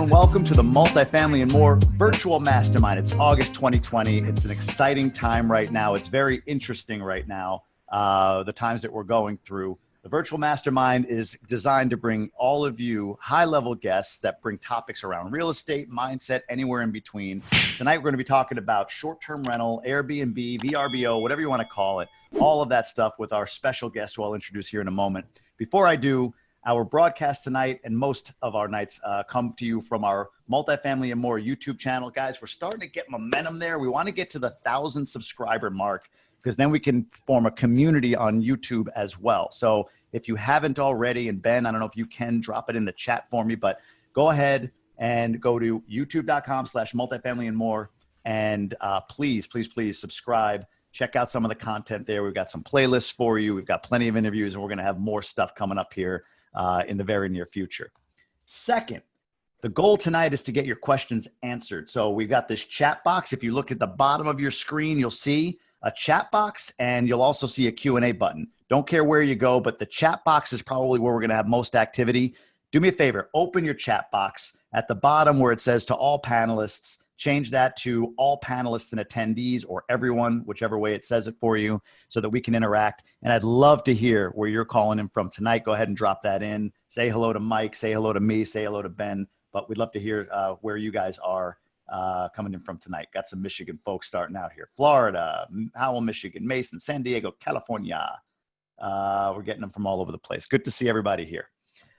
Welcome to the Multifamily and More Virtual Mastermind. It's August 2020. It's an exciting time right now. It's very interesting right now, the times that we're going through. The Virtual Mastermind is designed to bring all of you high-level guests that bring topics around real estate, mindset, anywhere in between. Tonight, we're going to be talking about short-term rental, Airbnb, VRBO, whatever you want to call it, all of that stuff with our special guest who I'll introduce here in a moment. Before I do, our broadcast tonight and most of our nights come to you from our Multifamily and More YouTube channel. Guys, we're starting to get momentum there. We want to get to the 1,000 subscriber mark because then we can form a community on YouTube as well. So if you haven't already, and Ben, I don't know if you can drop it in the chat for me, but go ahead and go to youtube.com/multifamily and more. And please subscribe. Check out some of the content there. We've got some playlists for you. We've got plenty of interviews, and we're going to have more stuff coming up here in the very near future. Second, the goal tonight is to get your questions answered. So we've got this chat box. If you look at the bottom of your screen, you'll see a chat box and you'll also see a Q&A button. Don't care where you go, but the chat box is probably where we're going to have most activity. Do me a favor, open your chat box at the bottom where it says to all panelists. Change that to all panelists and attendees or everyone, whichever way it says it for you, so that we can interact. And I'd love to hear where you're calling in from tonight. Go ahead and drop that in. Say hello to Mike, say hello to me, say hello to Ben. But we'd love to hear where you guys are coming in from tonight. Got some Michigan folks starting out here. Florida, Howell, Michigan, Mason, San Diego, California. We're getting them from all over the place. Good to see everybody here.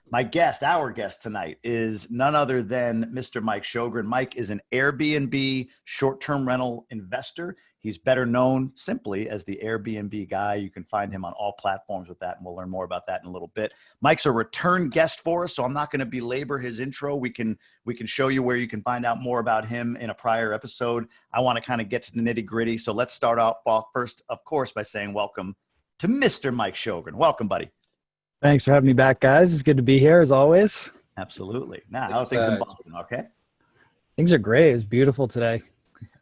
My guest, our guest tonight, is none other than Mr. Mike Sjogren. Mike is an Airbnb short-term rental investor. He's better known simply as the Airbnb guy. You can find him on all platforms with that, and we'll learn more about that in a little bit. Mike's a return guest for us, so I'm not going to belabor his intro. We can show you where you can find out more about him in a prior episode. I want to kind of get to the nitty-gritty, so let's start off first, of course, by saying welcome to Mr. Mike Sjogren. Welcome, buddy. Thanks for having me back, guys. It's good to be here, as always. Absolutely. Now, how are things in Boston? Okay. Things are great. It's beautiful today.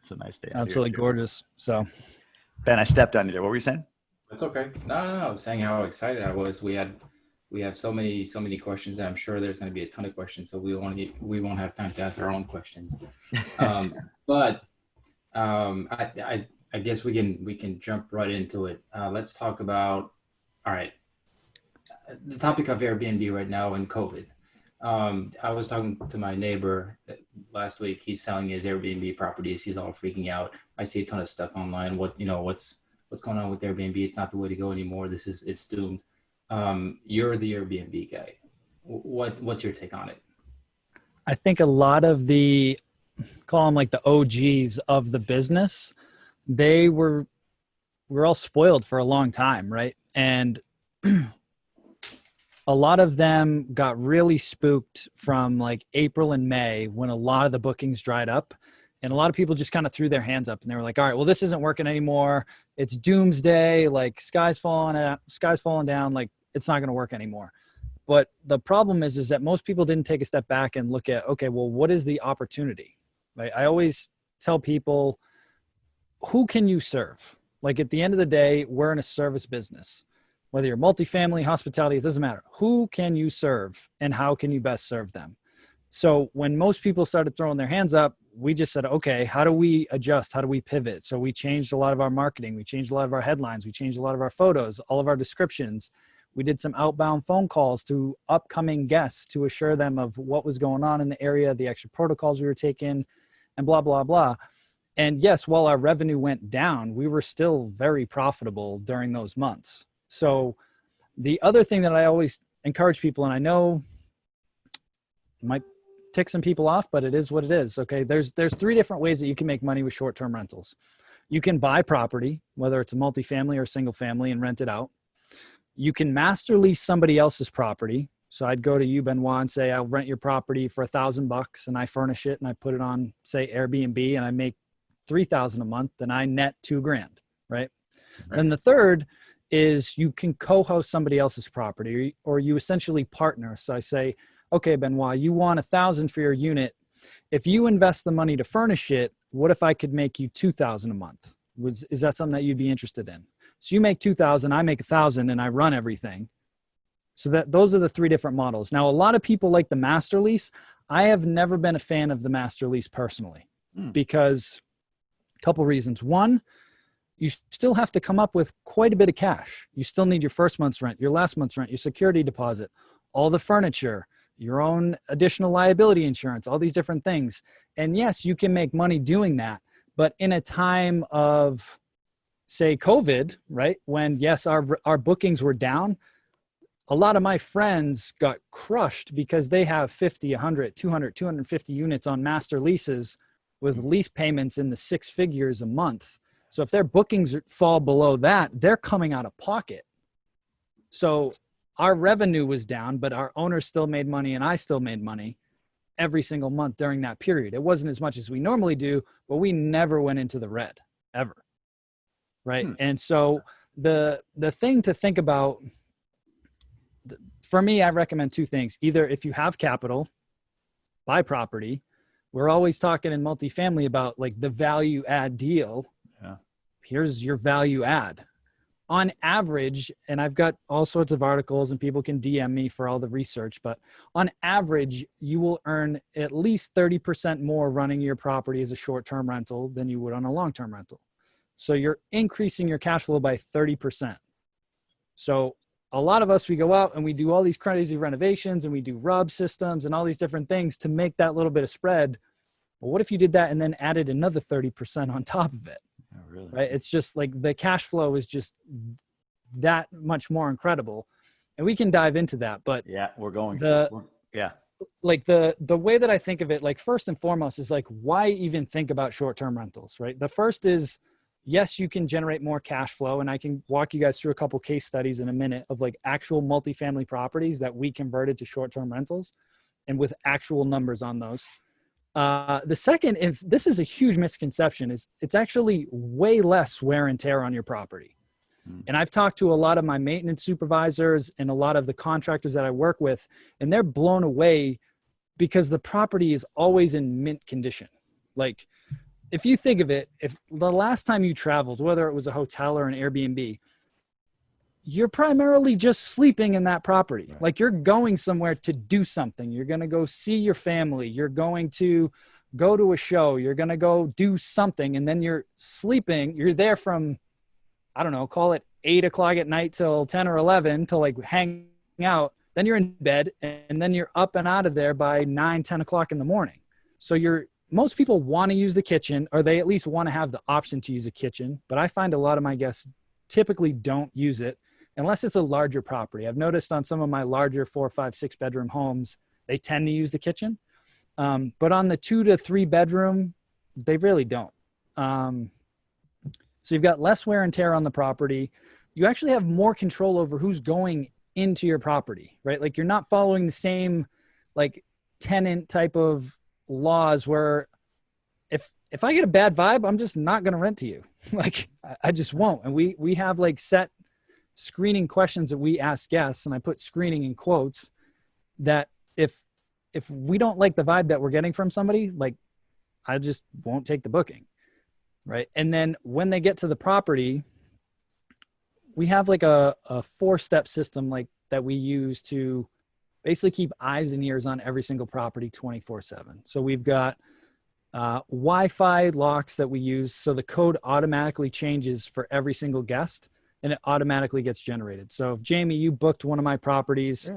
It's a nice day. Absolutely gorgeous. So, Ben, I stepped on you there. What were you saying? That's okay. No. I was saying how excited I was. We have so many questions that I'm sure there's going to be a ton of questions. So we won't have time to ask our own questions. But I guess we can jump right into it. Let's talk about. All right. The topic of Airbnb right now and COVID. I was talking to my neighbor last week. He's selling his Airbnb properties. He's all freaking out. I see a ton of stuff online. What's going on with Airbnb? It's not the way to go anymore. It's doomed. You're the Airbnb guy. What's your take on it? I think a lot of call them like the OGs of the business, we're all spoiled for a long time, right? And a lot of them got really spooked from like April and May when a lot of the bookings dried up, and a lot of people just kind of threw their hands up and they were like, all right, well, this isn't working anymore. It's doomsday. Like sky's falling down. Like it's not going to work anymore. But the problem is that most people didn't take a step back and look at, okay, well, what is the opportunity? Right? I always tell people, who can you serve? Like at the end of the day, we're in a service business. Whether you're multifamily, hospitality, it doesn't matter. Who can you serve and how can you best serve them? So when most people started throwing their hands up, we just said, okay, how do we adjust? How do we pivot? So we changed a lot of our marketing. We changed a lot of our headlines. We changed a lot of our photos, all of our descriptions. We did some outbound phone calls to upcoming guests to assure them of what was going on in the area, the extra protocols we were taking, and blah, blah, blah. And yes, while our revenue went down, we were still very profitable during those months. So the other thing that I always encourage people, and I know it might tick some people off, but it is what it is. Okay. There's 3 different ways that you can make money with short-term rentals. You can buy property, whether it's a multifamily or single family, and rent it out. You can master lease somebody else's property. So I'd go to you, Benoit, and say, I'll rent your property for $1,000 and I furnish it and I put it on, say, Airbnb, and I make $3,000 a month, and I net $2,000, right? Then the third is you can co-host somebody else's property, or you essentially partner. So I say, okay, Benoit, you want $1,000 for your unit. if you invest the money to furnish it, what if I could make you $2,000 a month? Is that something that you'd be interested in? So you make 2,000, I make 1,000, and I run everything. So those are the three different models. Now, a lot of people like the master lease. I have never been a fan of the master lease personally, because a couple reasons. One, you still have to come up with quite a bit of cash. You still need your first month's rent, your last month's rent, your security deposit, all the furniture, your own additional liability insurance, all these different things. And yes, you can make money doing that. But in a time of, say, COVID, right, when yes, our bookings were down, a lot of my friends got crushed because they have 50, 100, 200, 250 units on master leases with lease payments in the six figures a month. So if their bookings fall below that, they're coming out of pocket. So our revenue was down, but our owners still made money and I still made money every single month during that period. It wasn't as much as we normally do, but we never went into the red, ever. Right. And so the thing to think about, for me, I recommend two things. Either if you have capital, buy property. We're always talking in multifamily about like the value add deal. Yeah. Here's your value add. On average, and I've got all sorts of articles and people can DM me for all the research, but on average, you will earn at least 30% more running your property as a short-term rental than you would on a long-term rental. So you're increasing your cash flow by 30%. So a lot of us, we go out and we do all these crazy renovations and we do rub systems and all these different things to make that little bit of spread. Well, what if you did that and then added another 30% on top of it? Oh, really? Right? It's just like the cash flow is just that much more incredible. And we can dive into that, but yeah, we're going like the way that I think of it, like first and foremost is like, why even think about short-term rentals, right? The first is, yes, you can generate more cash flow, and I can walk you guys through a couple case studies in a minute of like actual multifamily properties that we converted to short-term rentals and with actual numbers on those. The second is, this is a huge misconception, is it's actually way less wear and tear on your property. And I've talked to a lot of my maintenance supervisors and a lot of the contractors that I work with, and they're blown away because the property is always in mint condition. Like, if you think of it, if the last time you traveled, whether it was a hotel or an Airbnb, you're primarily just sleeping in that property. Right. Like you're going somewhere to do something. You're going to go see your family. You're going to go to a show. You're going to go do something. And then you're sleeping. You're there from, I don't know, call it 8 o'clock at night till 10 or 11 to like hang out. Then you're in bed and then you're up and out of there by 9, 10 o'clock in the morning. So most people want to use the kitchen, or they at least want to have the option to use a kitchen. But I find a lot of my guests typically don't use it unless it's a larger property. I've noticed on some of my larger 4, 5, 6 bedroom homes, they tend to use the kitchen. But on the 2 to 3 bedroom, they really don't. So you've got less wear and tear on the property. You actually have more control over who's going into your property, right? Like you're not following the same like tenant type of laws where if I get a bad vibe, I'm just not going to rent to you. Like I just won't. And we have like set screening questions that we ask guests, and I put screening in quotes, that if we don't like the vibe that we're getting from somebody, like I just won't take the booking. Right. And then when they get to the property, we have like a 4-step system like that we use to basically keep eyes and ears on every single property 24/7. So we've got Wi-Fi locks that we use. So the code automatically changes for every single guest and it automatically gets generated. So if Jamie, you booked one of my properties,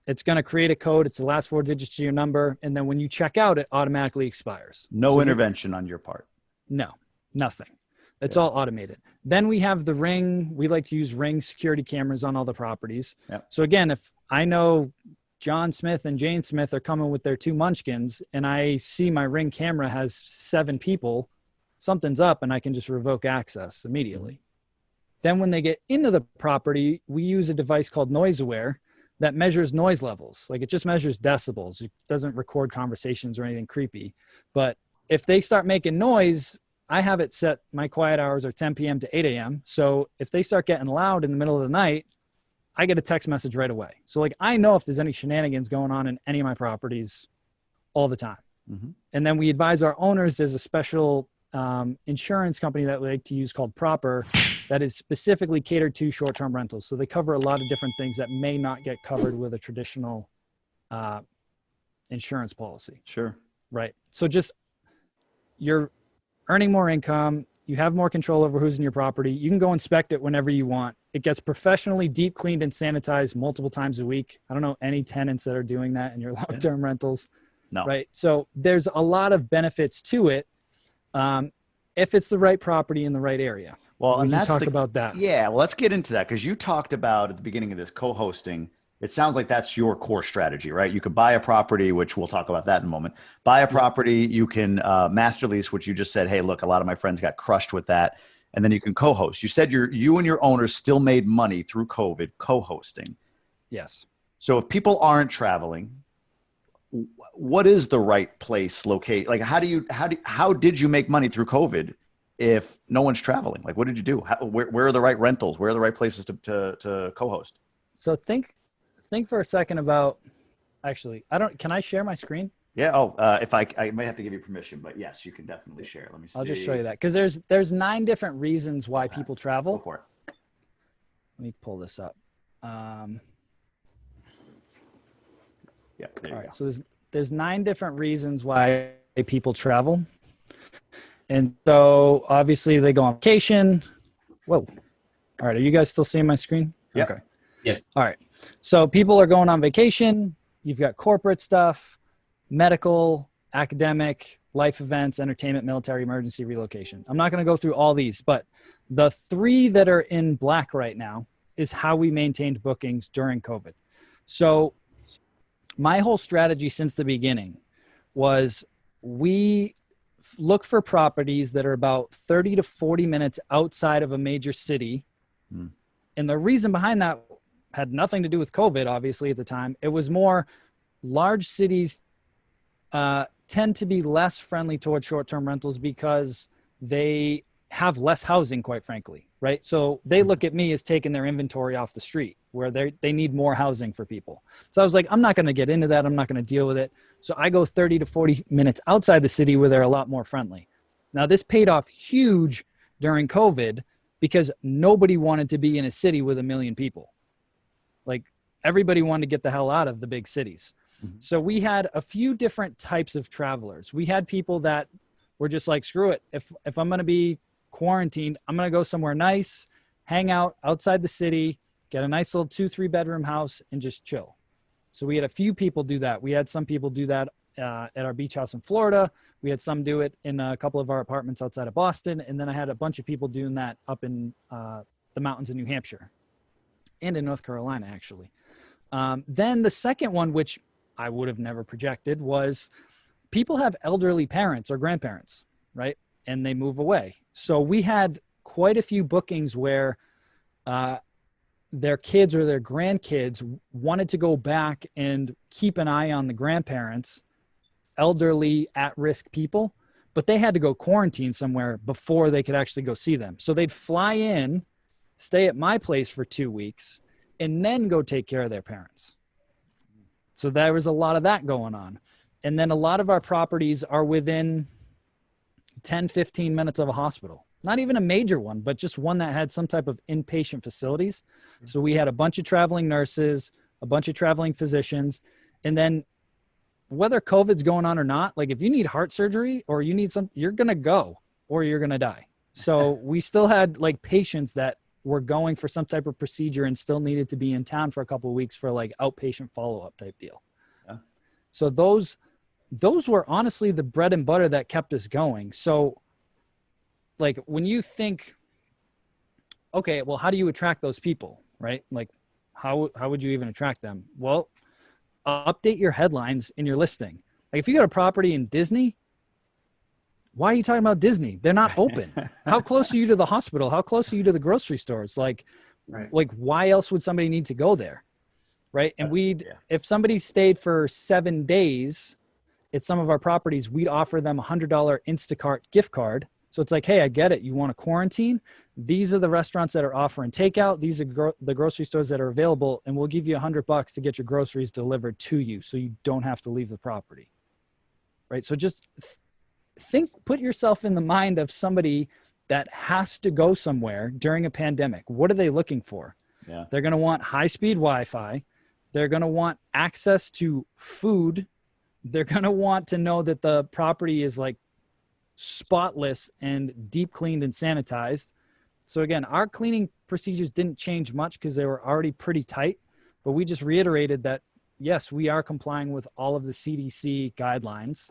it's going to create a code. It's the last 4 digits to your number. And then when you check out, it automatically expires. No intervention on your part. No, nothing. It's all automated. Then we have the Ring. We like to use Ring security cameras on all the properties. Yep. So again, if I know John Smith and Jane Smith are coming with their 2 munchkins and I see my Ring camera has 7 people, something's up and I can just revoke access immediately. Then when they get into the property, we use a device called Noise Aware that measures noise levels. Like it just measures decibels. It doesn't record conversations or anything creepy. But if they start making noise, I have it set, my quiet hours are 10 p.m. to 8 a.m. So if they start getting loud in the middle of the night, I get a text message right away. So like I know if there's any shenanigans going on in any of my properties all the time. Mhm. And then we advise our owners. There's a special insurance company that we like to use called Proper that is specifically catered to short-term rentals. So they cover a lot of different things that may not get covered with a traditional insurance policy. Sure. Right. So just you're earning more income. You have more control over who's in your property. You can go inspect it whenever you want. It gets professionally deep cleaned and sanitized multiple times a week. I don't know any tenants that are doing that in your long-term rentals. No. Right. So there's a lot of benefits to it if it's the right property in the right area. Well, We and can that's talk the, about that. Yeah, well, let's get into that because you talked about at the beginning of this co-hosting. It sounds like that's your core strategy, right? You could buy a property, which we'll talk about that in a moment. Buy a property, you can master lease, which you just said, hey, look, a lot of my friends got crushed with that. And then you can co-host. You said you and your owners still made money through COVID co-hosting. Yes. So if people aren't traveling, what is the right place locate? Like, how did you make money through COVID if no one's traveling? Like, what did you do? Where are the right rentals? Where are the right places to co-host? So think for a second about, actually, can I share my screen? Yeah. Oh, if I might have to give you permission, but yes, you can definitely share. Let me see. I'll just show you that because there's 9 different reasons why people Go travel. for it. Let me pull this up. Yeah. There you All go. right. So there's 9 different reasons why people travel. And so obviously they go on vacation. Whoa. All right. Are you guys still seeing my screen? Yep. Okay. Yes. All right. So people are going on vacation. You've got corporate stuff, medical, academic, life events, entertainment, military, emergency, relocation. I'm not going to go through all these, but the 3 that are in black right now is how we maintained bookings during COVID. So my whole strategy since the beginning was we look for properties that are about 30 to 40 minutes outside of a major city. Hmm. And the reason behind that had nothing to do with COVID, obviously, at the time. It was more large cities tend to be less friendly towards short-term rentals because they have less housing, quite frankly, right? So they look at me as taking their inventory off the street where they need more housing for people. So I was like, I'm not going to get into that. I'm not going to deal with it. So I go 30 to 40 minutes outside the city where they're a lot more friendly. Now, this paid off huge during COVID because nobody wanted to be in a city with 1 million people. Like, everybody wanted to get the hell out of the big cities. Mhm. So we had a few different types of travelers. We had people that were just like, screw it. If I'm going to be quarantined, I'm going to go somewhere nice, hang out outside the city, get a nice little 2-3 bedroom house and just chill. So we had a few people do that. We had some people do that at our beach house in Florida. We had some do it in a couple of our apartments outside of Boston. And then I had a bunch of people doing that up in the mountains in New Hampshire and in North Carolina, actually. Then the second one, which I would have never projected, was people have elderly parents or grandparents, right? And they move away. So we had quite a few bookings where their kids or their grandkids wanted to go back and keep an eye on the grandparents, elderly at-risk people, but they had to go quarantine somewhere before they could actually go see them. So they'd fly in, stay at my place for 2 weeks, and then go take care of their parents. So there was a lot of that going on. And then a lot of our properties are within 10, 15 minutes of a hospital. Not even a major one, but just one that had some type of inpatient facilities. So we had a bunch of traveling nurses, a bunch of traveling physicians. And then whether COVID's going on or not, like if you need heart surgery or you need you're going to go or you're going to die. So we still had like patients that were going for some type of procedure and still needed to be in town for a couple of weeks for like outpatient follow-up type deal. Yeah. So those were honestly the bread and butter that kept us going. So like when you think, okay, well, how do you attract those people, right? Like how would you even attract them? Well, update your headlines in your listing. Like if you got a property in Disney, why are you talking about Disney? They're not open. How close are you to the hospital? How close are you to the grocery stores? Like why else would somebody need to go there? Right. And if somebody stayed for 7 days at some of our properties, we'd offer them $100 Instacart gift card. So it's like, hey, I get it. You want to quarantine? These are the restaurants that are offering takeout. These are the grocery stores that are available. And we'll give you $100 to get your groceries delivered to you so you don't have to leave the property. right? So just put yourself in the mind of somebody that has to go somewhere during a pandemic. What are they looking for? Yeah. They're going to want high-speed Wi-Fi. They're going to want access to food. They're going to want to know that the property is like spotless and deep cleaned and sanitized. So again, our cleaning procedures didn't change much because they were already pretty tight, but we just reiterated that, yes, we are complying with all of the CDC guidelines.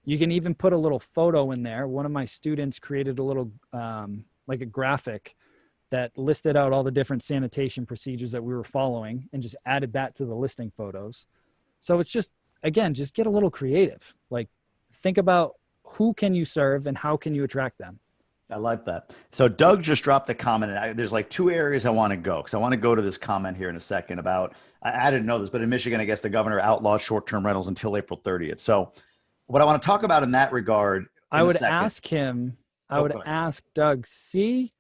You can even put a little photo in there. One of my students created a little, like a graphic that listed out all the different sanitation procedures that we were following and just added that to the listing photos. So it's just, again, just get a little creative. Like, think about who can you serve and how can you attract them? I like that. So Doug just dropped a comment, and there's like two areas I want to go, because I want to go to this comment here in a second about, I didn't know this, but in Michigan, I guess the governor outlawed short-term rentals until April 30th. So what I want to talk about in that regard, I would ask Doug, see,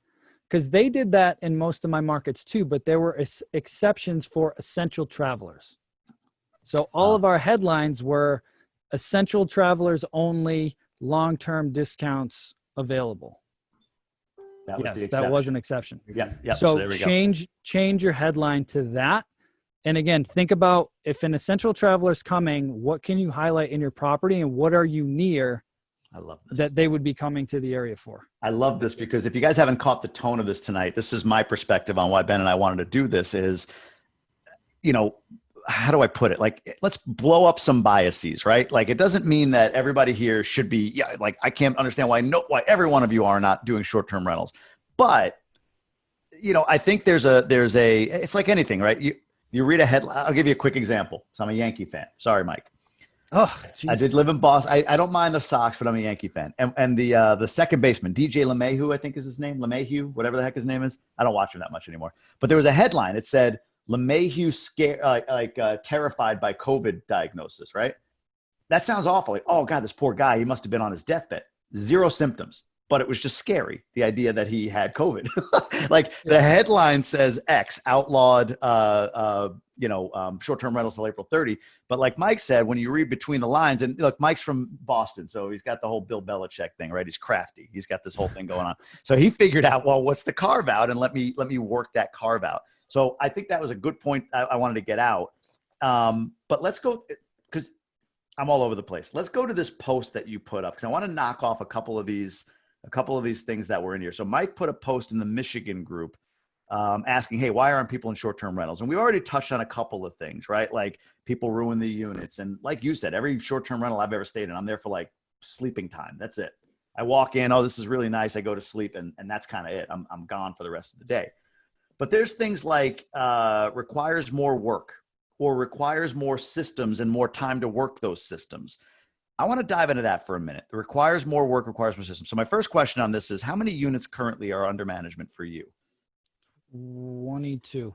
because they did that in most of my markets too, but there were exceptions for essential travelers. So all of our headlines were essential travelers only, long-term discounts available. That was an exception. Yeah. So there we go. change your headline to that. And again, think about, if an essential traveler is coming, what can you highlight in your property and what are you near I love this. that they would be coming to the area for? I love this, because if you guys haven't caught the tone of this tonight, this is my perspective on why Ben and I wanted to do this is, you know, how do I put it? Like, let's blow up some biases, right? Like, it doesn't mean that everybody here should be, like, I can't understand why every one of you are not doing short-term rentals. But, you know, I think it's like anything, right? You read a headline. I'll give you a quick example. So I'm a Yankee fan. Sorry, Mike. Oh, Jesus. I did live in Boston. I don't mind the Sox, but I'm a Yankee fan. And the second baseman, DJ LeMahieu, I think is his name, LeMahieu, whatever the heck his name is. I don't watch him that much anymore. But there was a headline. It said, LeMahieu terrified by COVID diagnosis, right? That sounds awful. Like, oh God, this poor guy, he must have been on his deathbed. 0 symptoms, but it was just scary. The idea that he had COVID. The headline says X outlawed, short-term rentals till April 30. But like Mike said, when you read between the lines, and look, Mike's from Boston, so he's got the whole Bill Belichick thing, right? He's crafty. He's got this whole thing going on. So he figured out, well, what's the carve out? And let me work that carve out. So I think that was a good point I wanted to get out. But let's go, because I'm all over the place. Let's go to this post that you put up, because I want to knock off a couple of these things that were in here. So Mike put a post in the Michigan group asking, hey, why aren't people in short-term rentals? And we already touched on a couple of things, right? Like, people ruin the units. And like you said, every short-term rental I've ever stayed in, I'm there for like sleeping time. That's it. I walk in, oh, this is really nice. I go to sleep, and that's kind of it. I'm gone for the rest of the day. But there's things like requires more work, or requires more systems and more time to work those systems. I want to dive into that for a minute. It requires more work, requires more systems. So my first question on this is, how many units currently are under management for you? 22.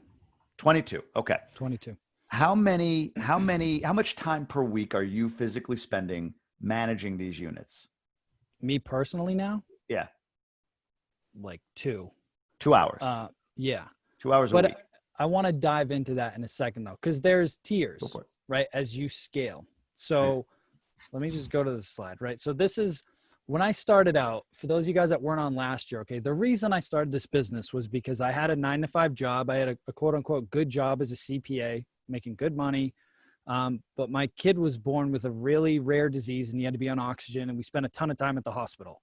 22. Okay. 22. How much time per week are you physically spending managing these units? Me personally now? Yeah. Like 2. 2 hours. Yeah. 2 hours a week. But I want to dive into that in a second though, because there's tiers, right? As you scale. So let me just go to the slide, right? So this is when I started out, for those of you guys that weren't on last year, okay, the reason I started this business was because I had a 9-to-5 job. I had a quote unquote good job as a CPA, making good money. But my kid was born with a really rare disease and he had to be on oxygen, and we spent a ton of time at the hospital.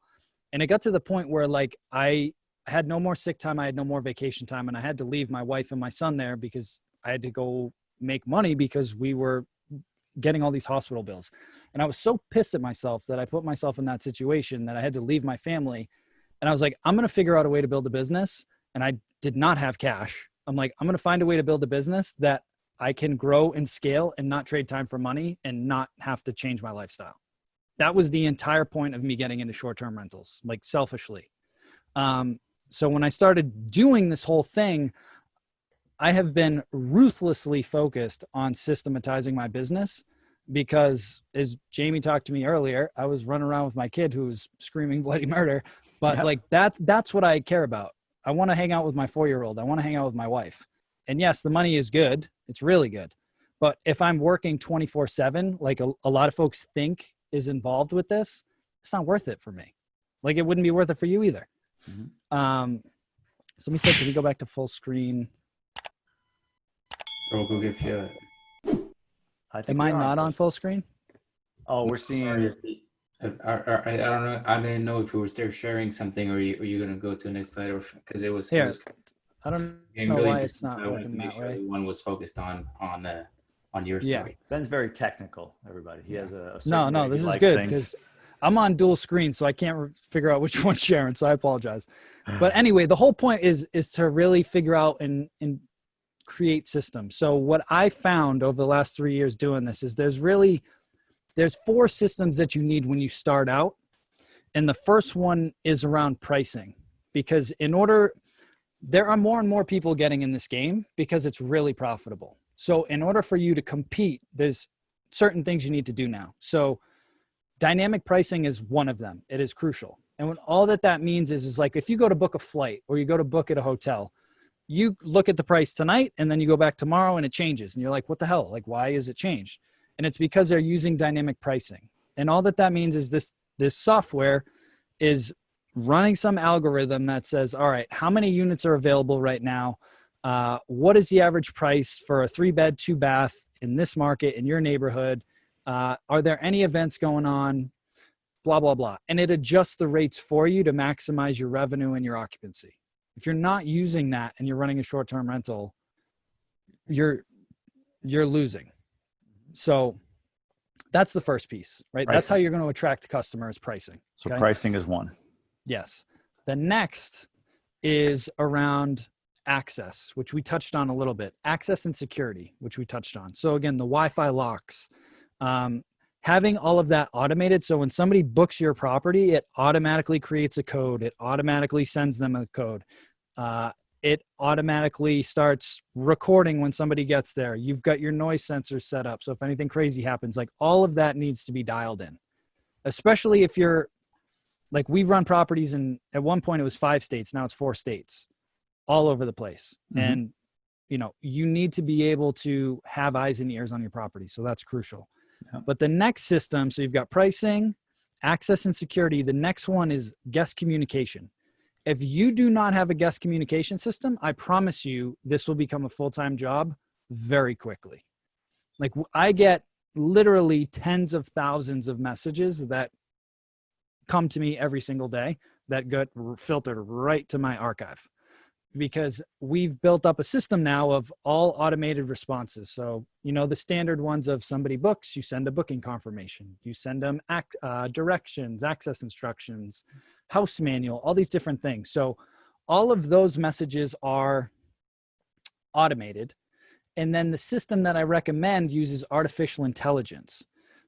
And it got to the point where like I had no more sick time. I had no more vacation time, and I had to leave my wife and my son there because I had to go make money because we were getting all these hospital bills. And I was so pissed at myself that I put myself in that situation that I had to leave my family. And I was like, I'm going to figure out a way to build a business. And I did not have cash. I'm like, I'm going to find a way to build a business that I can grow and scale and not trade time for money and not have to change my lifestyle. That was the entire point of me getting into short-term rentals, like selfishly. So when I started doing this whole thing, I have been ruthlessly focused on systematizing my business, because as Jamie talked to me earlier, I was running around with my kid who was screaming bloody murder, but like that's what I care about. I want to hang out with my 4-year-old. I want to hang out with my wife. And yes, the money is good. It's really good. But if I'm working 24/7, like a lot of folks think is involved with this, it's not worth it for me. Like it wouldn't be worth it for you either. So let me say, can we go back to full screen? Or we'll go give you Am I not on full screen? Oh, we're seeing. I don't know. I didn't know if you were still sharing something, or you going to go to the next slide, or because it was. Here, it was I don't know really why it's not I wanted working to make that sure way. everyone was focused on your story. Yeah. Ben's very technical. Everybody, he has a No, certain way he this is likes good things. because I'm on dual screen, so I can't figure out which one's sharing. So I apologize. But anyway, the whole point is to really figure out and create systems. So what I found over the last 3 years doing this is there's 4 systems that you need when you start out. And the first one is around pricing, because there are more and more people getting in this game because it's really profitable. So in order for you to compete, there's certain things you need to do now. So dynamic pricing is one of them. It is crucial. And all that means is like, if you go to book a flight or you go to book at a hotel, you look at the price tonight and then you go back tomorrow and it changes. And you're like, what the hell? Like, why is it changed? And it's because they're using dynamic pricing. And all that means is this software is running some algorithm that says, all right, how many units are available right now? What is the average price for a 3-bed, 2-bath in this market, in your neighborhood? Are there any events going on? Blah, blah, blah. And it adjusts the rates for you to maximize your revenue and your occupancy. If you're not using that and you're running a short-term rental, you're losing. So that's the first piece, right? Pricing. That's how you're going to attract customers, pricing. So okay? pricing is one. Yes. The next is around access, which we touched on a little bit. Access and security, which we touched on. So again, the Wi-Fi locks, having all of that automated. So when somebody books your property, it automatically creates a code. It automatically sends them a code. It automatically starts recording when somebody gets there. You've got your noise sensors set up. So if anything crazy happens, like all of that needs to be dialed in, especially if you're like, we run properties in, at one point it was 5 states. Now it's 4 states all over the place. And, you need to be able to have eyes and ears on your property. So that's crucial. Yeah. But the next system, so you've got pricing, access and security. The next one is guest communication. If you do not have a guest communication system, I promise you this will become a full-time job very quickly. Like I get literally tens of thousands of messages that come to me every single day that get filtered right to my archive, because we've built up a system now of all automated responses. So, the standard ones of somebody books, you send a booking confirmation, you send them directions, access instructions, house manual, all these different things. So all of those messages are automated. And then the system that I recommend uses artificial intelligence.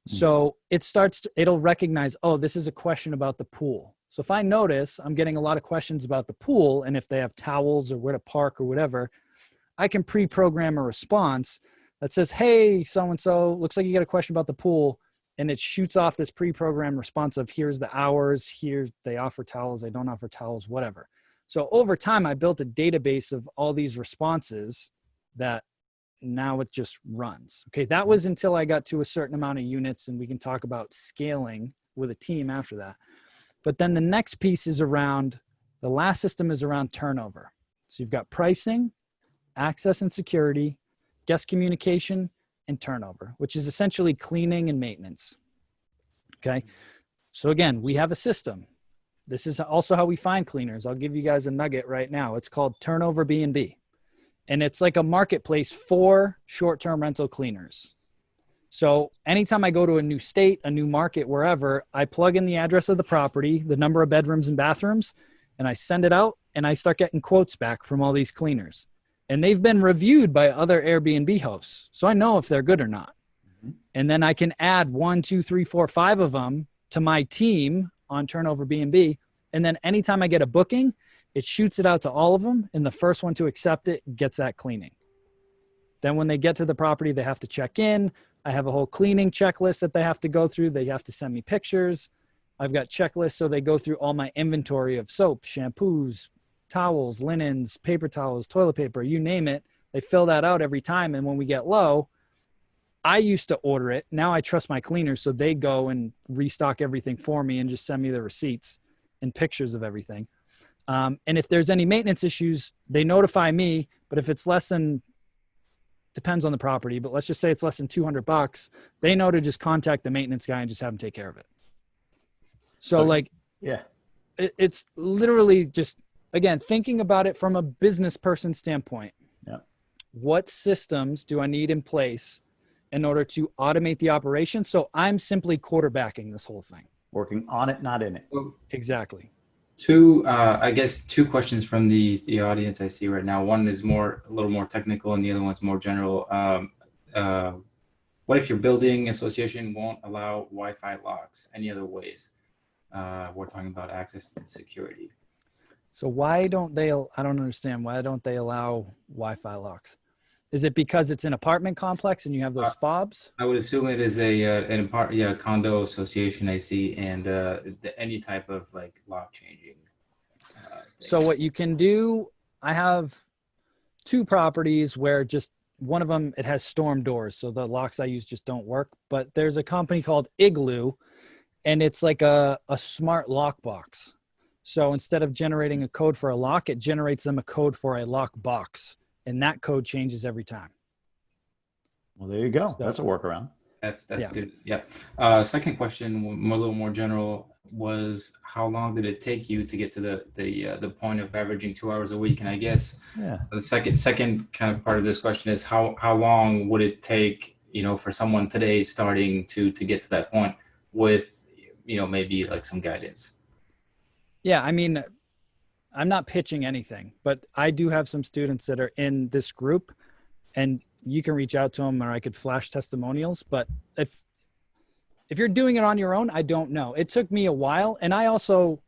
So it'll recognize, oh, this is a question about the pool. So if I notice I'm getting a lot of questions about the pool, and if they have towels or where to park or whatever, I can pre-program a response that says, hey, so-and-so, looks like you got a question about the pool. And it shoots off this pre-programmed response of here's the hours, here they offer towels, they don't offer towels, whatever. So over time, I built a database of all these responses that now it just runs. Okay, that was until I got to a certain amount of units, and we can talk about scaling with a team after that. But then the next piece is around, the last system is around turnover. So you've got pricing, access and security, guest communication, and turnover, which is essentially cleaning and maintenance. Okay. So again, we have a system. This is also how we find cleaners. I'll give you guys a nugget right now. It's called Turnover B&B. And it's like a marketplace for short-term rental cleaners. So anytime I go to a new state, a new market, wherever, I plug in the address of the property, the number of bedrooms and bathrooms, and I send it out, and I start getting quotes back from all these cleaners. And they've been reviewed by other Airbnb hosts. So I know if they're good or not. And then I can add 1, 2, 3, 4, 5 of them to my team on Turnover B&B. And then anytime I get a booking, it shoots it out to all of them. And the first one to accept it gets that cleaning. Then when they get to the property, they have to check in. I have a whole cleaning checklist that they have to go through. They have to send me pictures. I've got checklists. So they go through all my inventory of soap, shampoos, towels, linens, paper towels, toilet paper, you name it. They fill that out every time. And when we get low, I used to order it. Now I trust my cleaners, so they go and restock everything for me and just send me the receipts and pictures of everything. And if there's any maintenance issues, they notify me. But if it's less than, depends on the property, but let's just say it's less than $200, they know to just contact the maintenance guy and just have him take care of it. So like, yeah, it's literally just, again, thinking about it from a business person standpoint. Yeah. What systems do I need in place in order to automate the operation? So I'm simply quarterbacking this whole thing. Working on it, not in it. Exactly. I guess two questions from the audience I see right now. One is a little more technical, and the other one's more general. What if your building association won't allow Wi-Fi locks? Any other ways? We're talking about access and security. So why don't they, I don't understand, why don't they allow Wi-Fi locks? Is it because it's an apartment complex and you have those fobs? I would assume it is an condo association, I see, and any type of like lock changing. So what you can do, I have 2 properties where just one of them, it has storm doors. So the locks I use just don't work, but there's a company called Igloo, and it's like a smart lock box. So instead of generating a code for a lock, it generates them a code for a lock box. And that code changes every time. Well, there you go. So, that's a workaround. That's good. Yeah. Second question, a little more general, was how long did it take you to get to the point of averaging 2 hours a week? And I guess the second kind of part of this question is how long would it take, for someone today starting to get to that point with, maybe like some guidance? Yeah, I mean, I'm not pitching anything, but I do have some students that are in this group, and you can reach out to them, or I could flash testimonials. But if you're doing it on your own, I don't know. It took me a while. And I also,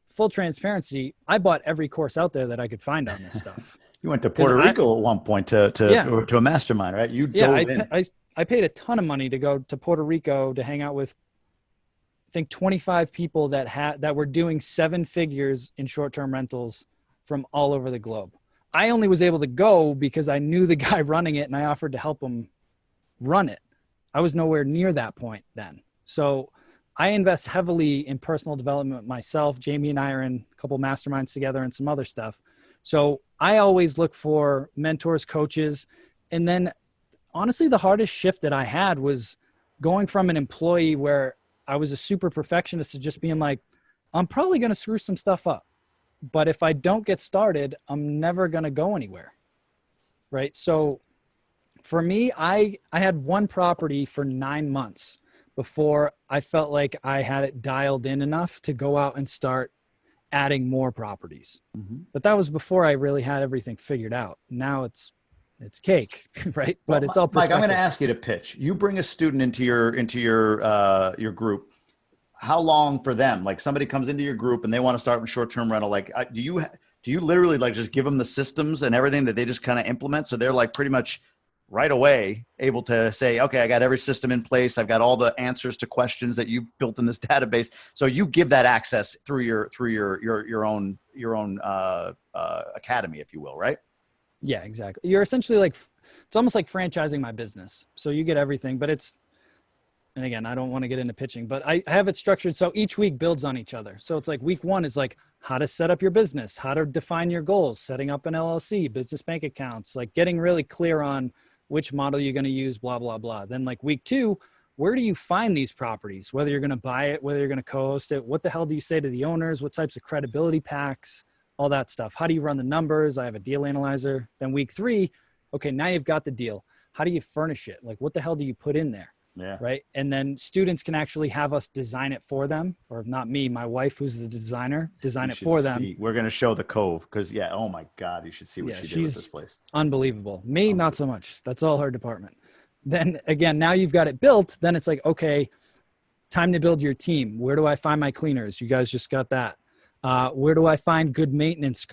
full transparency, I bought every course out there that I could find on this stuff. You went to Puerto Rico at one point to a mastermind, right? I paid a ton of money to go to Puerto Rico to hang out with, I think, 25 people that were doing 7 figures in short-term rentals from all over the globe. I only was able to go because I knew the guy running it and I offered to help him run it. I was nowhere near that point then. So I invest heavily in personal development myself. Jamie and I are in a couple masterminds together and some other stuff. So I always look for mentors, coaches. And then honestly, the hardest shift that I had was going from an employee where I was a super perfectionist to just being like, I'm probably going to screw some stuff up, but if I don't get started, I'm never going to go anywhere. Right. So for me, I had one property for 9 months before I felt like I had it dialed in enough to go out and start adding more properties. Mm-hmm. But that was before I really had everything figured out. Now it's cake, right? But it's all perspective. Mike, I'm going to ask you to pitch. You bring a student into your group. How long for them? Like somebody comes into your group and they want to start with short-term rental. Like, do you literally like just give them the systems and everything that they just kind of implement? So they're like pretty much right away able to say, okay, I got every system in place. I've got all the answers to questions that you've built in this database. So you give that access through your own academy, if you will, right? Yeah, exactly. You're essentially like, it's almost like franchising my business. So you get everything, but and again, I don't want to get into pitching, but I have it structured so each week builds on each other. So it's like week 1 is like how to set up your business, how to define your goals, setting up an LLC, business bank accounts, like getting really clear on which model you're going to use, blah, blah, blah. Then like week 2, where do you find these properties? Whether you're going to buy it, whether you're going to co-host it, what the hell do you say to the owners? What types of credibility packs? All that stuff. How do you run the numbers? I have a deal analyzer. Then week 3, okay, now you've got the deal. How do you furnish it? Like, what the hell do you put in there? Yeah. Right. And then students can actually have us design it for them, or not me, my wife, who's the designer, design it for them. We're going to show the Cove because oh my God, you should see what she did with this place. Unbelievable. Me, not so much. That's all her department. Then again, now you've got it built. Then it's like, okay, time to build your team. Where do I find my cleaners? You guys just got that. Where do I find good maintenance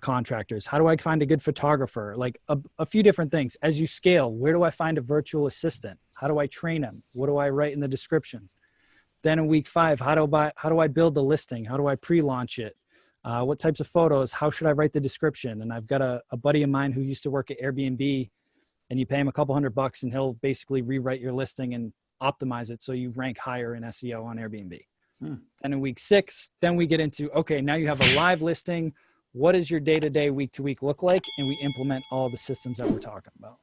contractors? How do I find a good photographer? Like a few different things. As you scale, where do I find a virtual assistant? How do I train them? What do I write in the descriptions? Then in week 5, how do I build the listing? How do I pre-launch it? What types of photos? How should I write the description? And I've got a buddy of mine who used to work at Airbnb, and you pay him a couple $100 and he'll basically rewrite your listing and optimize it so you rank higher in SEO on Airbnb. And in week 6, then we get into, okay, now you have a live listing. What does your day-to-day, week-to-week look like? And we implement all the systems that we're talking about.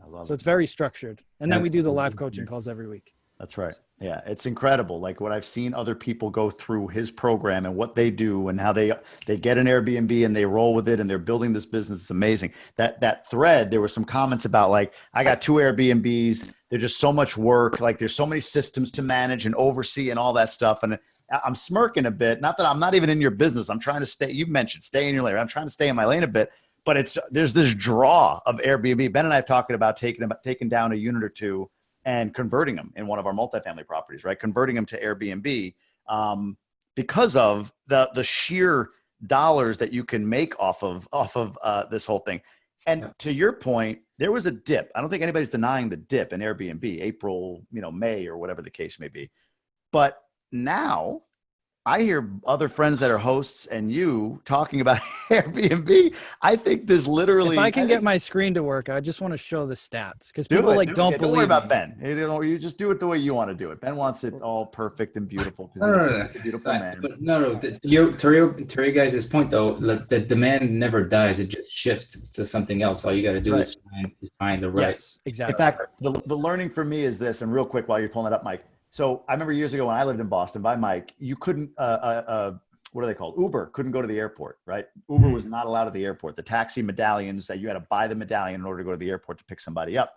I love So it. it's very structured. And then we do the live coaching calls every week. That's right. Yeah, it's incredible. Like what I've seen other people go through his program and what they do and how they get an Airbnb and they roll with it and they're building this business. It's amazing. That thread, there were some comments about like, I got 2 Airbnbs. They're just so much work. Like there's so many systems to manage and oversee and all that stuff. And I'm smirking a bit. Not that I'm not even in your business. I'm trying to stay. You mentioned stay in your lane. I'm trying to stay in my lane a bit. But there's this draw of Airbnb. Ben and I have talked about taking down a unit or 2 and converting them in one of our multifamily properties, right? Converting them to Airbnb because of the sheer dollars that you can make off of this whole thing. And to your point, there was a dip. I don't think anybody's denying the dip in Airbnb, April, May, or whatever the case may be. But now I hear other friends that are hosts and you talking about Airbnb. I think this literally. If I can get my screen to work, I just want to show the stats because people don't believe. Don't worry about Ben. You just do it the way you want to do it. Ben wants it all perfect and beautiful. No, that's a beautiful man. But to your guys' point though, the demand never dies; it just shifts to something else. All you got to do is find the right. Yes, exactly. In fact, the learning for me is this, and real quick while you're pulling it up, Mike. So I remember years ago when I lived in Boston by Mike, you couldn't, what are they called? Uber couldn't go to the airport, right? Uber was not allowed at the airport. The taxi medallions that you had to buy the medallion in order to go to the airport to pick somebody up.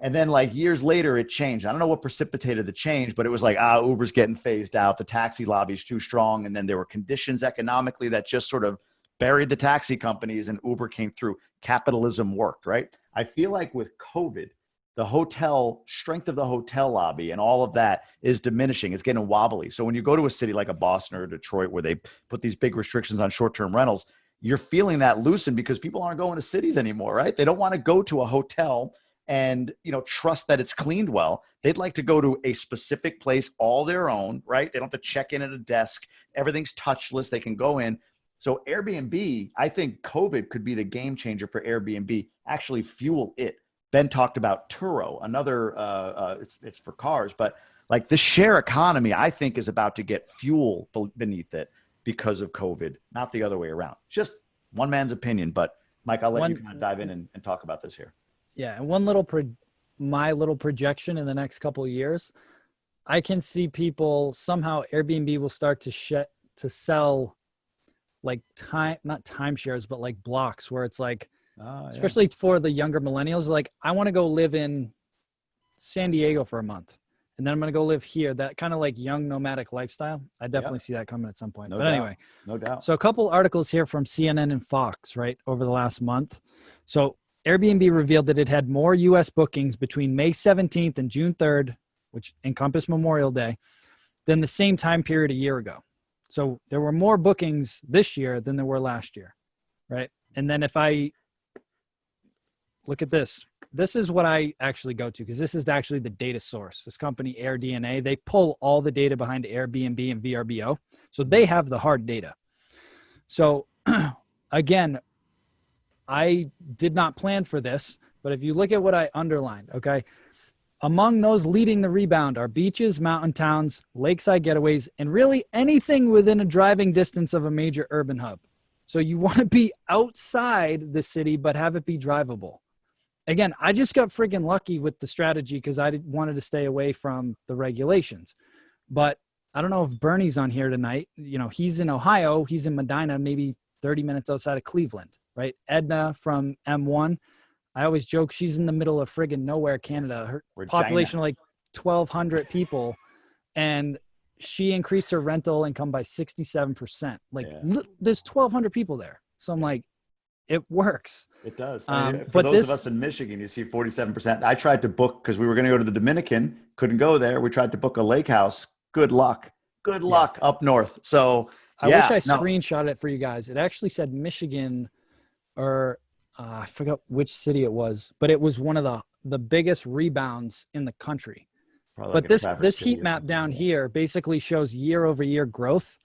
And then like years later, it changed. I don't know what precipitated the change, but it was like, Uber's getting phased out. The taxi lobby's too strong. And then there were conditions economically that just sort of buried the taxi companies and Uber came through. Capitalism worked, right? I feel like with COVID, the strength of the hotel lobby and all of that is diminishing. It's getting wobbly. So when you go to a city like a Boston or Detroit, where they put these big restrictions on short-term rentals, you're feeling that loosen because people aren't going to cities anymore, right? They don't want to go to a hotel and, trust that it's cleaned well. They'd like to go to a specific place, all their own, right? They don't have to check in at a desk. Everything's touchless. They can go in. So Airbnb, I think COVID could be the game changer for Airbnb, actually fuel it. Ben talked about Turo, another, it's for cars, but like the share economy, I think is about to get fuel beneath it because of COVID, not the other way around. Just one man's opinion, but Mike, I'll let you kind of dive in and talk about this here. Yeah. And my little projection in the next couple of years, I can see people somehow Airbnb will start to sell like not timeshares, but like blocks where it's like, especially for the younger millennials, like I want to go live in San Diego for a month and then I'm going to go live here. That kind of like young nomadic lifestyle. I definitely see that coming at some point. Anyway, no doubt. So a couple articles here from CNN and Fox, right, over the last month. So Airbnb revealed that it had more US bookings between May 17th and June 3rd, which encompass Memorial Day, than the same time period a year ago. So there were more bookings this year than there were last year, right? And then if I look at this. This is what I actually go to because this is actually the data source. This company, AirDNA, they pull all the data behind Airbnb and VRBO. So they have the hard data. So again, I did not plan for this, but if you look at what I underlined, okay, among those leading the rebound are beaches, mountain towns, lakeside getaways, and really anything within a driving distance of a major urban hub. So you want to be outside the city, but have it be drivable. Again, I just got freaking lucky with the strategy because I wanted to stay away from the regulations. But I don't know if Bernie's on here tonight. He's in Ohio. He's in Medina, maybe 30 minutes outside of Cleveland, right? Edna from M1. I always joke she's in the middle of friggin' nowhere, Canada. Her population of like 1,200 people. And she increased her rental income by 67%. There's 1,200 people there. So I'm like, it works. It does. But those of us in Michigan, you see 47%. I tried to book because we were going to go to the Dominican, couldn't go there. We tried to book a lake house. Good luck up north. So I wish I screenshot it for you guys. It actually said Michigan or I forgot which city it was, but it was one of the biggest rebounds in the country. Probably but this heat map down here basically shows year over year growth.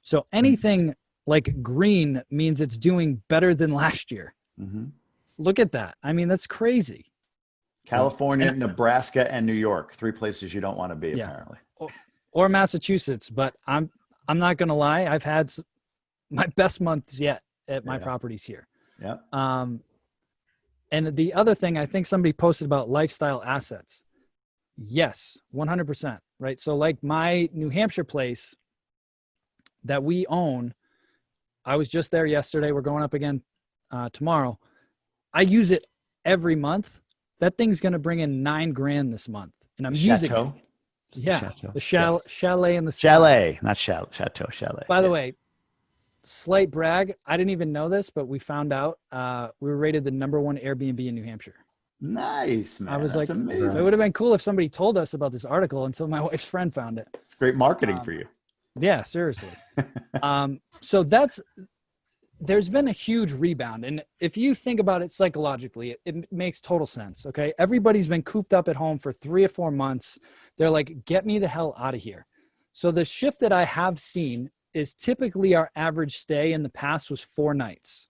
So anything like green means it's doing better than last year. Mm-hmm. Look at that. I mean, that's crazy. California, Nebraska, and New York. 3 places you don't want to be, apparently. Or Massachusetts, but I'm not gonna lie. I've had my best months yet at my properties here. Yeah. And the other thing, I think somebody posted about lifestyle assets. Yes, 100%. Right. So like my New Hampshire place that we own, I was just there yesterday. We're going up again tomorrow. I use it every month. That thing's going to bring in $9,000 this month, and I'm using it. Yeah, Chateau. the chalet in the chalet, not chateau, chalet. By the way, slight brag. I didn't even know this, but we found out we were rated the #1 Airbnb in New Hampshire. Nice, man. I was That's like, amazing. it would have been cool if somebody told us about this article until my wife's friend found it. It's great marketing for you. Yeah, seriously. So there's been a huge rebound. And if you think about it psychologically, it makes total sense. Okay. Everybody's been cooped up at home for 3 or 4 months. They're like, get me the hell out of here. So the shift that I have seen is typically our average stay in the past was 4 nights.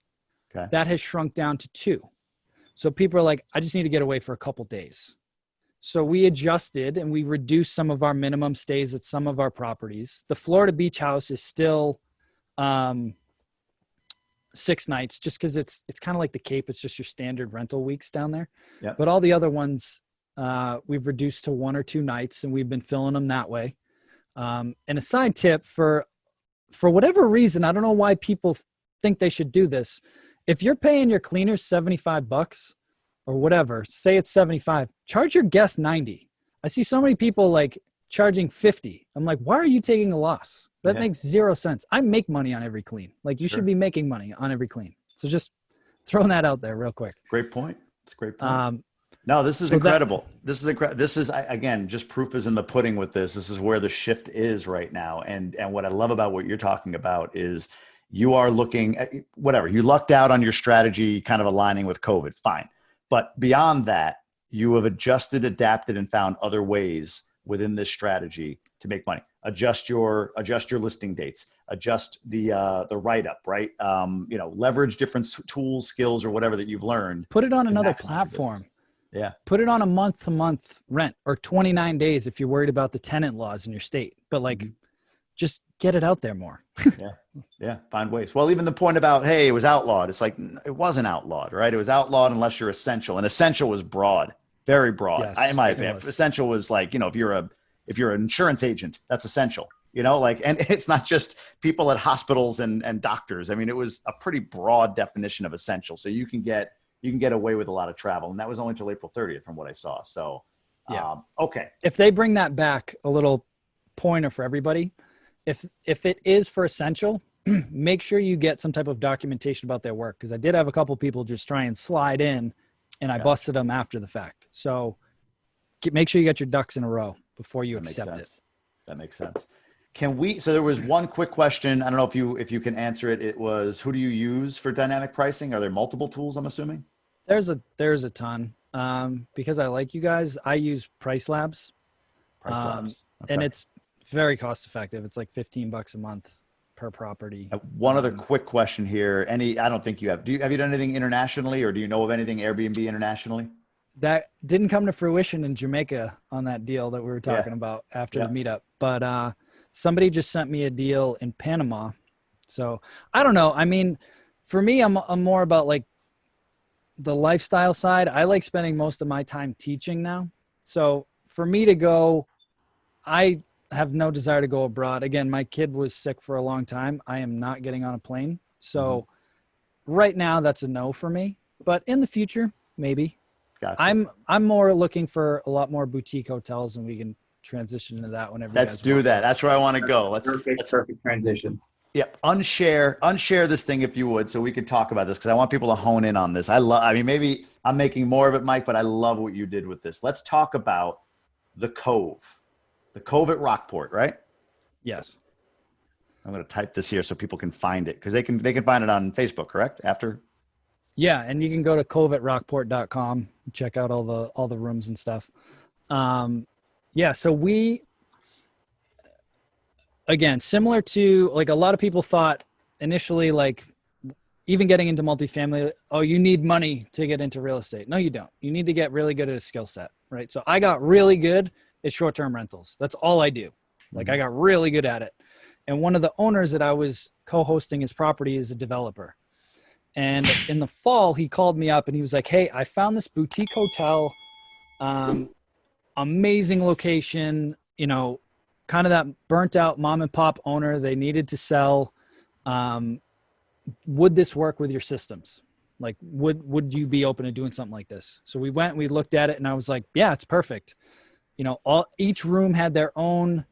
Okay. That has shrunk down to 2. So people are like, I just need to get away for a couple days. So we adjusted and we reduced some of our minimum stays at some of our properties. The Florida Beach House is still 6 nights, just because it's kind of like the Cape. It's just your standard rental weeks down there. Yep. But all the other ones we've reduced to 1 or 2 nights, and we've been filling them that way. And a side tip for whatever reason, I don't know why people think they should do this. If you're paying your cleaners $75 or whatever, say it's 75, charge your guests 90. I see so many people like charging 50. I'm like, why are you taking a loss? That makes 0 sense. I make money on every clean. Like you should be making money on every clean. So just throwing that out there real quick. Great point. It's a great point. No, this is incredible. This is again, just proof is in the pudding with this. This is where the shift is right now. And what I love about what you're talking about is you are looking at whatever you lucked out on your strategy, kind of aligning with COVID. Fine. But beyond that, you have adjusted, adapted, and found other ways within this strategy to make money. Adjust your listing dates, adjust the write-up, right? Leverage different tools, skills, or whatever that you've learned. Put it on another platform. Yeah. Put it on a month-to-month rent or 29 days if you're worried about the tenant laws in your state. But like, just get it out there more. Yeah. Find ways. Well, even the point about, hey, it was outlawed. It's like, it wasn't outlawed, right? It was outlawed unless you're essential. And essential was broad, very broad. Yes, in my opinion, essential was like, if you're an insurance agent, that's essential, and it's not just people at hospitals and doctors. I mean, it was a pretty broad definition of essential. So you can get away with a lot of travel. And that was only till April 30th from what I saw. So, okay. If they bring that back, a little pointer for everybody, if it is for essential, make sure you get some type of documentation about their work. Cause I did have a couple people just try and slide in and I busted them after the fact. So make sure you got your ducks in a row before you accept it. That makes sense. So there was one quick question. I don't know if you can answer it. It was, who do you use for dynamic pricing? Are there multiple tools, I'm assuming? There's a ton. Because I like you guys, I use Price Labs. Okay. And it's very cost effective. It's like $15 a month per property. One other quick question here. I don't think you have. Have you done anything internationally, or do you know of anything Airbnb internationally? That didn't come to fruition in Jamaica on that deal that we were talking about after the meetup. But somebody just sent me a deal in Panama. So I don't know. I mean, for me, I'm more about like the lifestyle side. I like spending most of my time teaching now. So for me to go, I have no desire to go abroad. Again, my kid was sick for a long time. I am not getting on a plane. So right now that's a no for me, but in the future, maybe. Gotcha. I'm more looking for a lot more boutique hotels, and we can transition into that whenever. Let's do that. That's where I want to go. Perfect transition. Yep. Unshare this thing if you would, so we could talk about this, because I want people to hone in on this. Maybe I'm making more of it, Mike, but I love what you did with this. Let's talk about the Cove at Rockport, right? Yes. I'm going to type this here so people can find it, because they can find it on Facebook, correct? After. Yeah, and you can go to coveatrockport.com and check out all the rooms and stuff. So we, again, similar to like a lot of people thought initially, like, even getting into multifamily, oh, you need money to get into real estate. No, you don't. You need to get really good at a skill set, right? So I got really good at short-term rentals. That's all I do. Like I got really good at it. And one of the owners that I was co-hosting his property is a developer. And in the fall, he called me up and he was like, hey, I found this boutique hotel, amazing location, you know, kind of that burnt out mom and pop owner. They needed to sell. Would this work with your systems? Like, would you be open to doing something like this? So we went, we looked at it, and I was like, yeah, it's perfect. You know, each room had their own,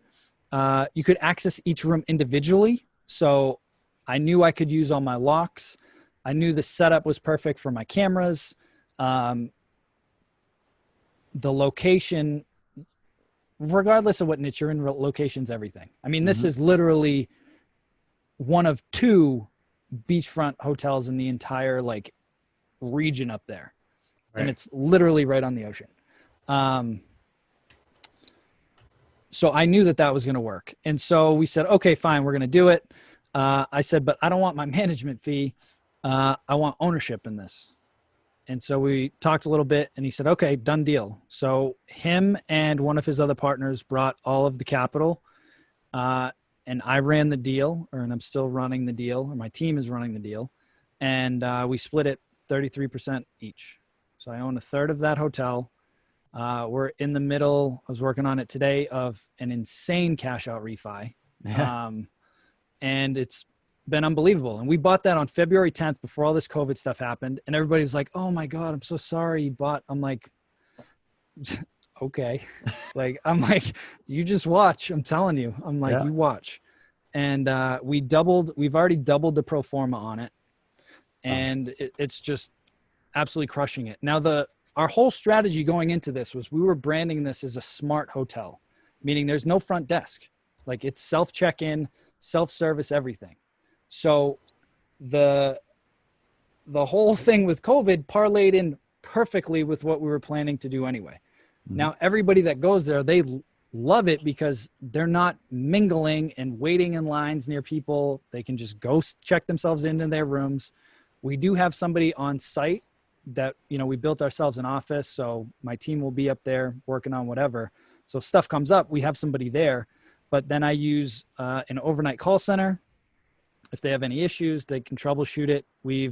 you could access each room individually. So I knew I could use all my locks. I knew the setup was perfect for my cameras. The location, regardless of what niche you're in, location's everything. I mean, this is literally one of 2 beachfront hotels in the entire like region up there. Right. And it's literally right on the ocean. So I knew that was going to work. And so we said, okay, fine, we're going to do it. I said, but I don't want my management fee. I want ownership in this. And so we talked a little bit and he said, okay, done deal. So him and one of his other partners brought all of the capital, and I ran the deal, and I'm still running the deal, or my team is running the deal. And we split it 33% each. So I own a third of that hotel. We're in the middle, I was working on it today, of an insane cash out refi. Yeah. And it's been unbelievable. And we bought that on February 10th before all this COVID stuff happened. And everybody was like, oh my God, I'm so sorry you bought. I'm like, okay. I'm like, you just watch. I'm telling you. I'm like, you watch. And we've already doubled the pro forma on it. And it's just absolutely crushing it. Now, our whole strategy going into this was we were branding this as a smart hotel, meaning there's no front desk. Like it's self check-in, self-service, everything. So the whole thing with COVID parlayed in perfectly with what we were planning to do anyway. Now, everybody that goes there, they love it because they're not mingling and waiting in lines near people. They can just go check themselves into their rooms. We do have somebody on site that, you know, we built ourselves an office. So my team will be up there working on whatever. So if stuff comes up, we have somebody there. But then I use an overnight call center. If they have any issues, they can troubleshoot it. We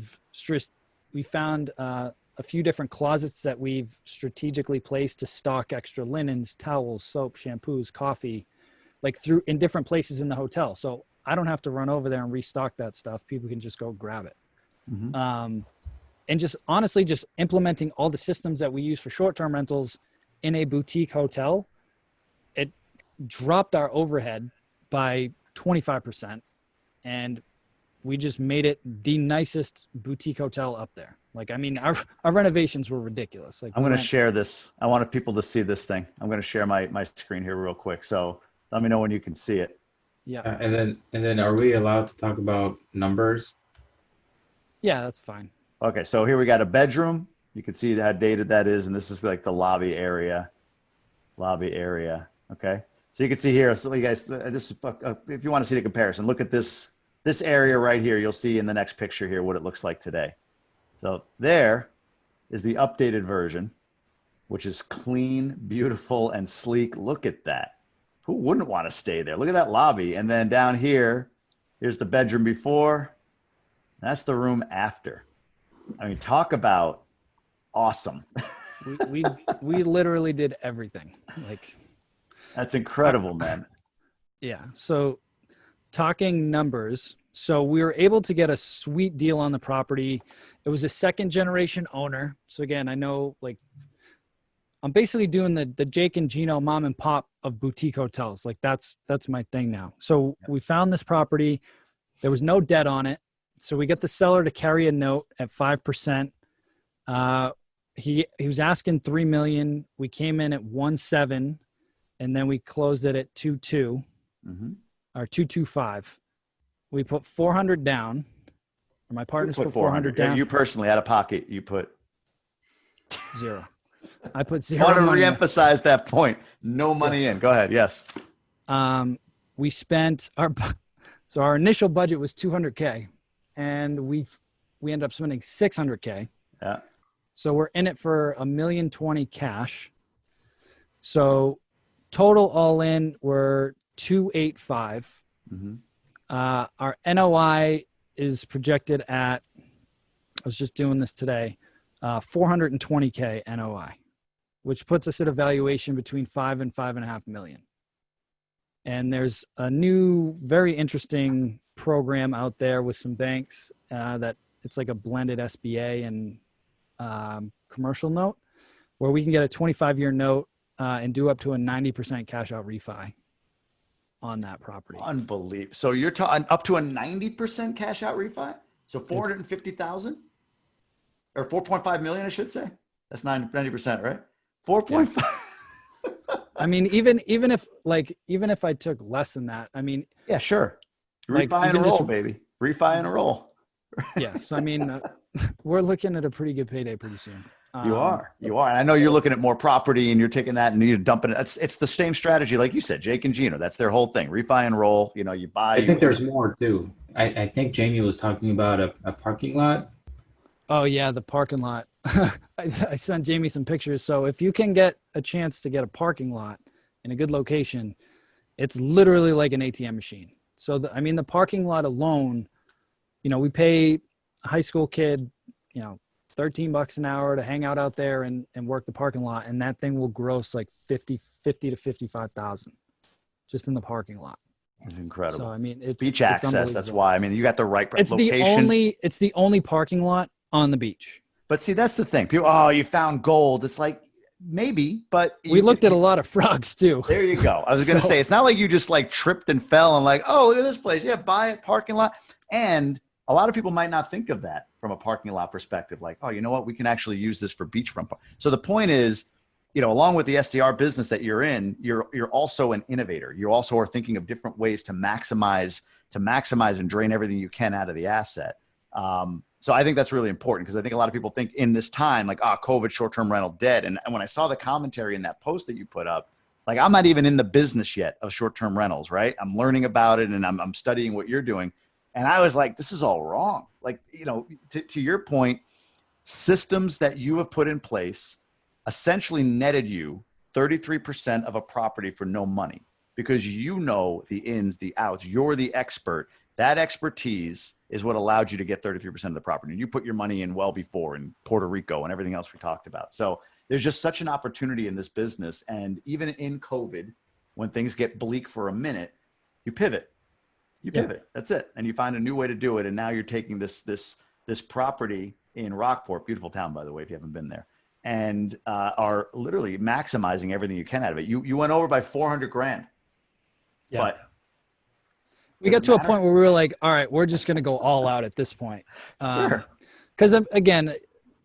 found a few different closets that we've strategically placed to stock extra linens, towels, soap, shampoos, coffee, like in different places in the hotel. So I don't have to run over there and restock that stuff. People can just go grab it. And just honestly, just implementing all the systems that we use for short-term rentals in a boutique hotel, it dropped our overhead by 25%. And we just made it the nicest boutique hotel up there. Like, I mean, our renovations were ridiculous. Like, I'm going to share this. I wanted people to see this thing. I'm going to share my screen here real quick. So let me know when you can see it. Yeah. And then are we allowed to talk about numbers? Yeah, that's fine. Okay. So here we got a bedroom. You can see how dated that is. And this is like the lobby area. Okay. So you can see here. So you guys, if you want to see the comparison, look at this area right here. You'll see in the next picture here what it looks like today. So there is the updated version, which is clean, beautiful, and sleek. Look at that. Who wouldn't want to stay there? Look at that lobby. And then down here, here's the bedroom before. That's the room after. I mean, talk about awesome. we literally did everything. Like, that's incredible, man. Yeah. So talking numbers. So we were able to get a sweet deal on the property. It was a second generation owner. So again, I know, like, I'm basically doing the Jake and Gino mom and pop of boutique hotels. Like that's my thing now. So we found this property. There was no debt on it. So we got the seller to carry a note at 5%. He was asking $3 million. We came in at 1.7, and then we closed it at 2.2 or 2.25. We put 400 down. Or my partners put 400 down. You personally, out of pocket, you put zero. I put zero. I want to reemphasize that point. No money in. Go ahead. Yes. We spent our initial budget was $200K, and we we ended up spending $600K. Yeah. So we're in it for $1,020,000 cash. So total all in, we're 285. Mm-hmm. Our NOI is projected at, I was just doing this today, 420K NOI, which puts us at a valuation between 5 and 5.5 million. And there's a new, very interesting program out there with some banks that it's like a blended SBA and commercial note, where we can get a 25-year note and do up to a 90% cash out refi on that property. Unbelievable. So you're talking up to a 90% cash out refi? So 450,000 or 4.5 million, I should say. That's 90%, right? 4.5. Yeah. I mean, even if I took less than that, I mean, yeah, sure. Like, Refi and a roll, baby. Refi and a roll. Yeah. So, I mean, we're looking at a pretty good payday pretty soon. You are. And I know you're looking at more property and you're taking that and you're dumping it. It's the same strategy. Like you said, Jake and Gino, that's their whole thing. Refi and roll, you know, you buy. I think there's more too. I think Jamie was talking about a parking lot. Oh yeah. The parking lot. I sent Jamie some pictures. So if you can get a chance to get a parking lot in a good location, it's literally like an ATM machine. So the parking lot alone, you know, we pay a high school kid, you know, $13 an hour to hang out there and work the parking lot. And that thing will gross like 50 to 55,000 just in the parking lot. It's incredible. So, I mean, it's beach access. That's why, I mean, you got the right location. It's the only parking lot on the beach. But see, that's the thing. People, oh, you found gold. It's like, maybe, but we looked at a lot of frogs too. There you go. I was going to say, it's not like you just like tripped and fell and like, oh, look at this place. Yeah, buy it, parking lot. And a lot of people might not think of that from a parking lot perspective. Like, oh, you know what? We can actually use this for beachfront. So the point is, you know, along with the SDR business that you're in, you're also an innovator. You also are thinking of different ways to maximize and drain everything you can out of the asset. So I think that's really important because I think a lot of people think in this time, like, COVID, short-term rental dead. And when I saw the commentary in that post that you put up, like, I'm not even in the business yet of short-term rentals, right? I'm learning about it and I'm studying what you're doing. And I was like, this is all wrong. Like, you know, to your point, systems that you have put in place essentially netted you 33% of a property for no money because you know the ins, the outs. You're the expert. That expertise is what allowed you to get 33% of the property. And you put your money in well before in Puerto Rico and everything else we talked about. So there's just such an opportunity in this business. And even in COVID, when things get bleak for a minute, you pivot. You pivot. Yeah. That's it. And you find a new way to do it. And now you're taking this property in Rockport, beautiful town, by the way, if you haven't been there, and are literally maximizing everything you can out of it. You went over by $400,000. Yeah. But we got to a point where we were like, all right, we're just going to go all out at this point. Because again,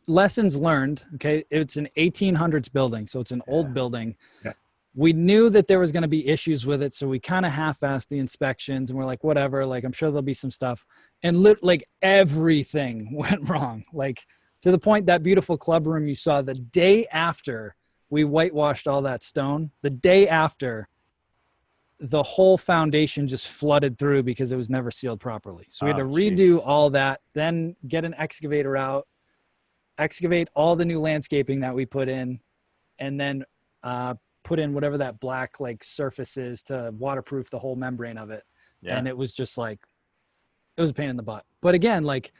lessons learned. Okay. It's an 1800s building. So it's an old building. Yeah. We knew that there was going to be issues with it. So we kind of half-assed the inspections and we're like, whatever, like, I'm sure there'll be some stuff. And like everything went wrong. Like to the point that beautiful club room you saw the day after we whitewashed all that stone, the day after, the whole foundation just flooded through because it was never sealed properly. So we had to redo all that, then get an excavator out, excavate all the new landscaping that we put in, and then put in whatever that black like surface is to waterproof the whole membrane of it. Yeah. And it was just like, it was a pain in the butt. But again, like,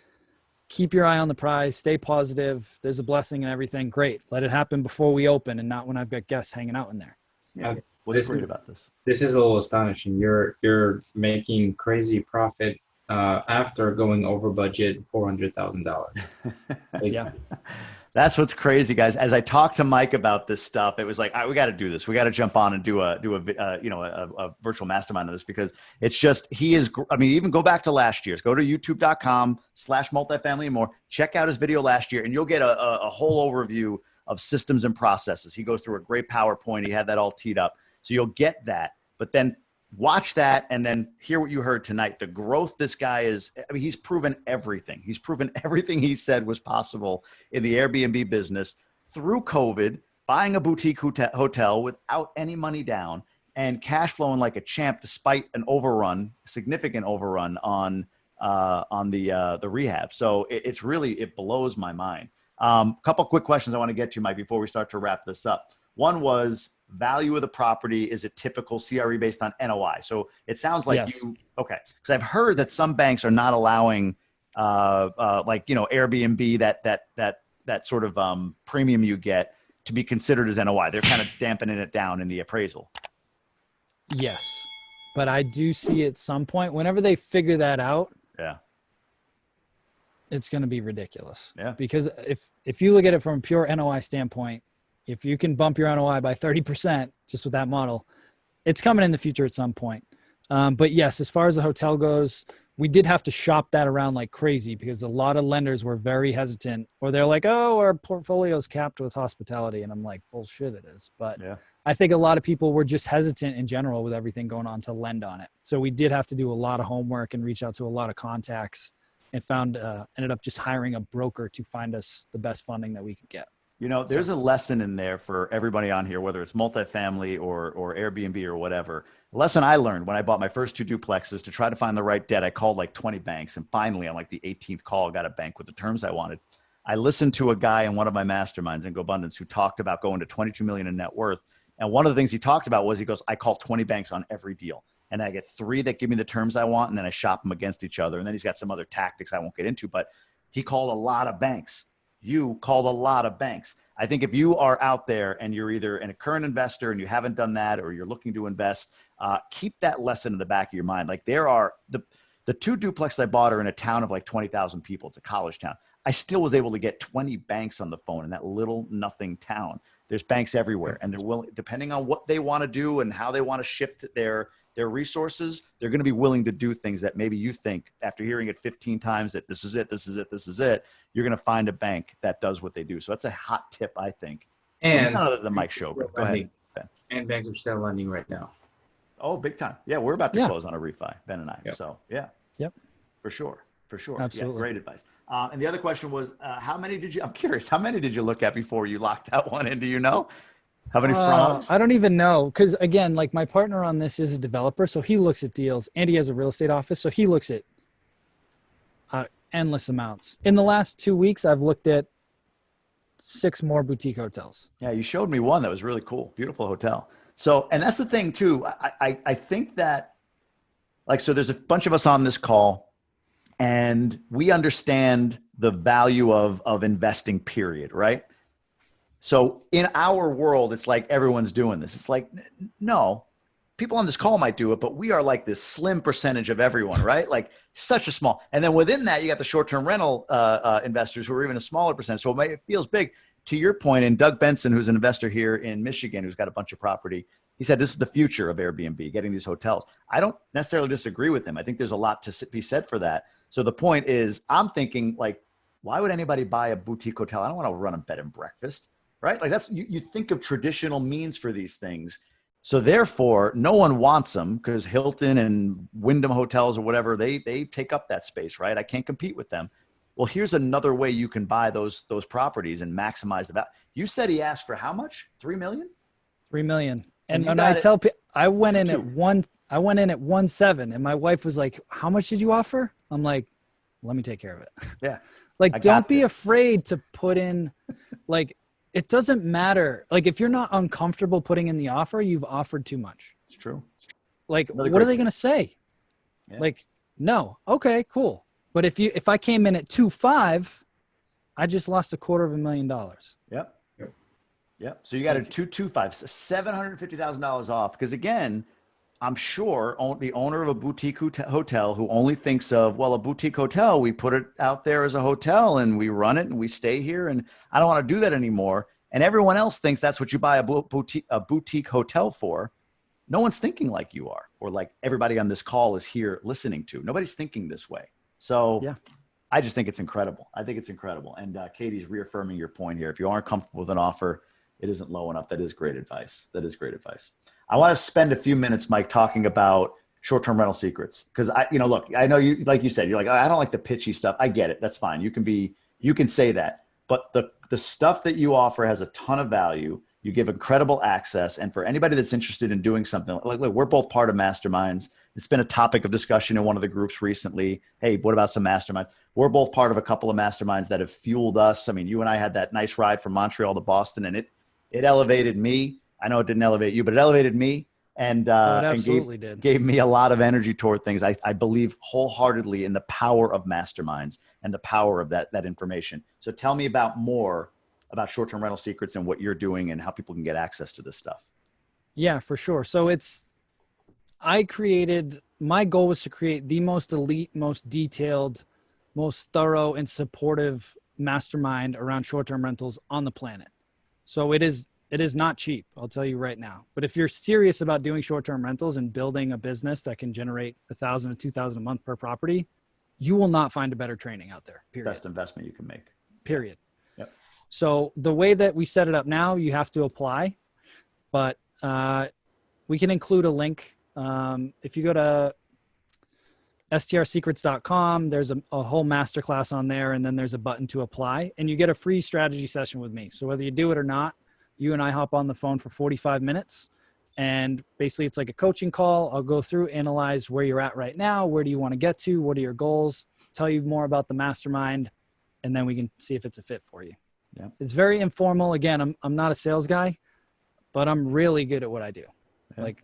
keep your eye on the prize, stay positive. There's a blessing and everything. Great. Let it happen before we open and not when I've got guests hanging out in there. Yeah. What's great about this? This is a little astonishing. You're making crazy profit after going over budget $400,000. Yeah. That's what's crazy, guys. As I talked to Mike about this stuff, it was like, all right, we got to do this. We got to jump on and do a virtual mastermind on this because it's just, even go back to last year's, go to youtube.com/multifamily and more, check out his video last year and you'll get a whole overview of systems and processes. He goes through a great PowerPoint. He had that all teed up. So you'll get that, but then watch that and then hear what you heard tonight. The growth this guy is, he's proven everything. He's proven everything he said was possible in the Airbnb business through COVID, buying a boutique hotel without any money down and cash flowing like a champ despite an significant overrun on on the rehab. So it's really, it blows my mind. Couple quick questions I want to get to, Mike, before we start to wrap this up. One was value of the property. Is it typical CRE based on NOI? So it sounds like Yes. okay. Because I've heard that some banks are not allowing like, Airbnb, that sort of premium you get to be considered as NOI. They're kind of dampening it down in the appraisal. Yes. But I do see at some point, whenever they figure that out, Yeah. it's going to be ridiculous. Yeah. Because if you look at it from a pure NOI standpoint, if you can bump your NOI by 30% just with that model, it's coming in the future at some point. But yes, as far as the hotel goes, we did have to shop that around like crazy because a lot of lenders were very hesitant, or they're like, oh, our portfolio's capped with hospitality. And I'm like, bullshit, it is. But Yeah. I think a lot of people were just hesitant in general with everything going on to lend on it. So we did have to do a lot of homework and reach out to a lot of contacts, and ended up just hiring a broker to find us the best funding that we could get. There's a lesson in there for everybody on here, whether it's multifamily or Airbnb or whatever. A lesson I learned when I bought my first 2 duplexes, to try to find the right debt, I called like 20 banks. And finally, on like the 18th call, I got a bank with the terms I wanted. I listened to a guy in one of my masterminds in GoBundance who talked about going to 22 million in net worth. And one of the things he talked about was, he goes, I call 20 banks on every deal. And I get 3 that give me the terms I want. And then I shop them against each other. And then he's got some other tactics I won't get into, but he called a lot of banks. You called a lot of banks. I think if you are out there and you're either a current investor and you haven't done that, or you're looking to invest, keep that lesson in the back of your mind. Like, there are the 2 duplexes I bought are in a town of like 20,000 people. It's a college town. I still was able to get 20 banks on the phone in that little nothing town. There's banks everywhere, and they're willing, depending on what they want to do and how they want to shift their resources, they're going to be willing to do things that maybe you think, after hearing it 15 times, that this is it, you're going to find a bank that does what they do. So that's a hot tip, I think. And none other than Mike Sjogren. Go ahead, Ben. And banks are still lending right now. Oh, big time. Yeah, we're about to Yeah. close on a refi, Ben and I. Yep. So yeah. Yep. For sure. Absolutely. Yeah, great advice. And the other question was, I'm curious, how many did you look at before you locked that one in? Do you know? How many frogs? I don't even know. Because again, like, my partner on this is a developer. So he looks at deals, and he has a real estate office. So he looks at endless amounts. In the last 2 weeks, I've looked at 6 more boutique hotels. Yeah, you showed me one that was really cool. Beautiful hotel. So, and that's the thing too. I think that, like, so there's a bunch of us on this call, and we understand the value of investing, period, right? So in our world, it's like everyone's doing this. It's like, no, people on this call might do it, but we are like this slim percentage of everyone, right? Like, such a small. And then within that, you got the short-term rental investors who are even a smaller percentage. So it feels big. To your point, and Doug Benson, who's an investor here in Michigan, who's got a bunch of property, he said this is the future of Airbnb, getting these hotels. I don't necessarily disagree with him. I think there's a lot to be said for that. So the point is, I'm thinking, like, why would anybody buy a boutique hotel? I don't want to run a bed and breakfast, right? Like, that's, you think of traditional means for these things. So therefore, no one wants them, because Hilton and Wyndham hotels or whatever, they take up that space, right? I can't compete with them. Well, here's another way you can buy those properties and maximize the value. You said he asked for how much? 3 million? 3 million. And And I tell people, I went in at 1.7, and my wife was like, how much did you offer? I'm like, let me take care of it. Yeah. Like, I got don't be this. afraid to put in, like, it doesn't matter. Like, if you're not uncomfortable putting in the offer, you've offered too much. It's true. Like, Another what are great they going to say? Yeah. Like, no. Okay, cool. But if I came in at 2.5, I just lost $250,000. Yep. So you got a 225, $750,000 off. Because again, I'm sure the owner of a boutique hotel who only thinks of, well, a boutique hotel, we put it out there as a hotel and we run it and we stay here, and I don't want to do that anymore. And everyone else thinks that's what you buy a boutique hotel for. No one's thinking like you are, or like everybody on this call is here listening to. Nobody's thinking this way. So Yeah. I just think it's incredible. I think it's incredible. And Katie's reaffirming your point here. If you aren't comfortable with an offer, it isn't low enough. That is great advice. I want to spend a few minutes, Mike, talking about short-term rental secrets. Because look, I know you, like you said, you're like, I don't like the pitchy stuff. I get it. That's fine. You can say that. But the stuff that you offer has a ton of value. You give incredible access. And for anybody that's interested in doing something, like, look, we're both part of masterminds. It's been a topic of discussion in one of the groups recently. Hey, what about some masterminds? We're both part of a couple of masterminds that have fueled us. I mean, you and I had that nice ride from Montreal to Boston, and it elevated me. I know it didn't elevate you, but it elevated me and It absolutely gave me a lot of energy toward things. I believe wholeheartedly in the power of masterminds and the power of that information. So tell me more about short-term rental secrets and what you're doing and how people can get access to this stuff. Yeah, for sure. So my goal was to create the most elite, most detailed, most thorough and supportive mastermind around short-term rentals on the planet. So it is not cheap, I'll tell you right now. But if you're serious about doing short-term rentals and building a business that can generate $1,000 to $2,000 a month per property, you will not find a better training out there. Period. Best investment you can make. Period. Yep. So the way that we set it up now, you have to apply, but we can include a link. If you go to strsecrets.com, there's a whole masterclass on there, and then there's a button to apply, and you get a free strategy session with me. So whether you do it or not, you and I hop on the phone for 45 minutes, and basically it's like a coaching call. I'll go through, analyze where you're at right now. Where do you want to get to? What are your goals? Tell you more about the mastermind, and then we can see if it's a fit for you. Yeah. It's very informal. Again, I'm not a sales guy, but I'm really good at what I do. Yeah. Like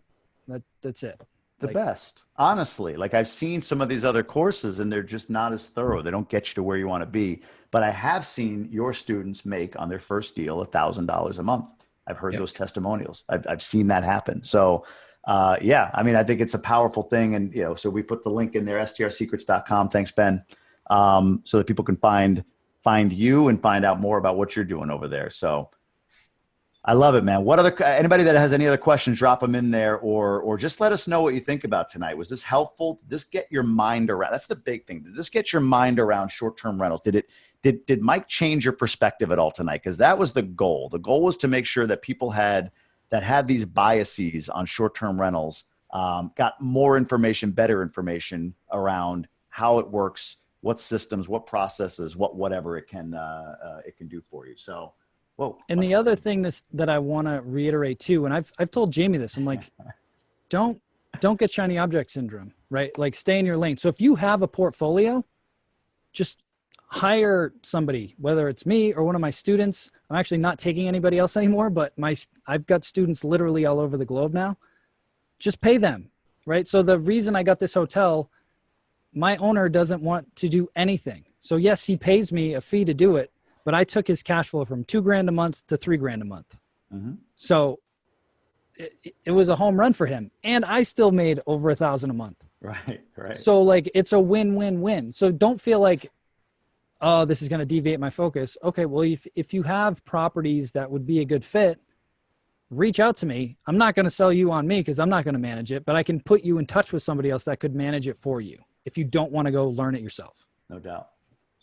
that's it. The best, honestly. Like I've seen some of these other courses and they're just not as thorough. They don't get you to where you want to be. But I have seen your students make on their first deal $1,000 a month. I've heard those testimonials. I've seen that happen. So yeah, I mean, I think it's a powerful thing. And, so we put the link in there, strsecrets.com. Thanks, Ben. So that people can find you and find out more about what you're doing over there. So I love it, man. Anybody that has any other questions, drop them in there or just let us know what you think about tonight. Was this helpful? Did this get your mind around? That's the big thing. Did this get your mind around short-term rentals? Did Mike change your perspective at all tonight? Because that was the goal. The goal was to make sure that people had these biases on short-term rentals, got more information, better information around how it works, what systems, what processes, whatever it can do for you. So. Whoa. And the other thing that I want to reiterate too, and I've told Jamie this, I'm like, don't get shiny object syndrome, right? Like stay in your lane. So if you have a portfolio, just hire somebody, whether it's me or one of my students. I'm actually not taking anybody else anymore, but I've got students literally all over the globe now. Just pay them, right? So the reason I got this hotel, my owner doesn't want to do anything. So yes, he pays me a fee to do it, but I took his cash flow from $2,000 a month to $3,000 a month. Mm-hmm. So it was a home run for him. And I still made over $1,000 a month. Right. So like, it's a win-win-win. So don't feel like, oh, this is going to deviate my focus. Okay. Well, if you have properties that would be a good fit, reach out to me. I'm not going to sell you on me because I'm not going to manage it, but I can put you in touch with somebody else that could manage it for you if you don't want to go learn it yourself. No doubt.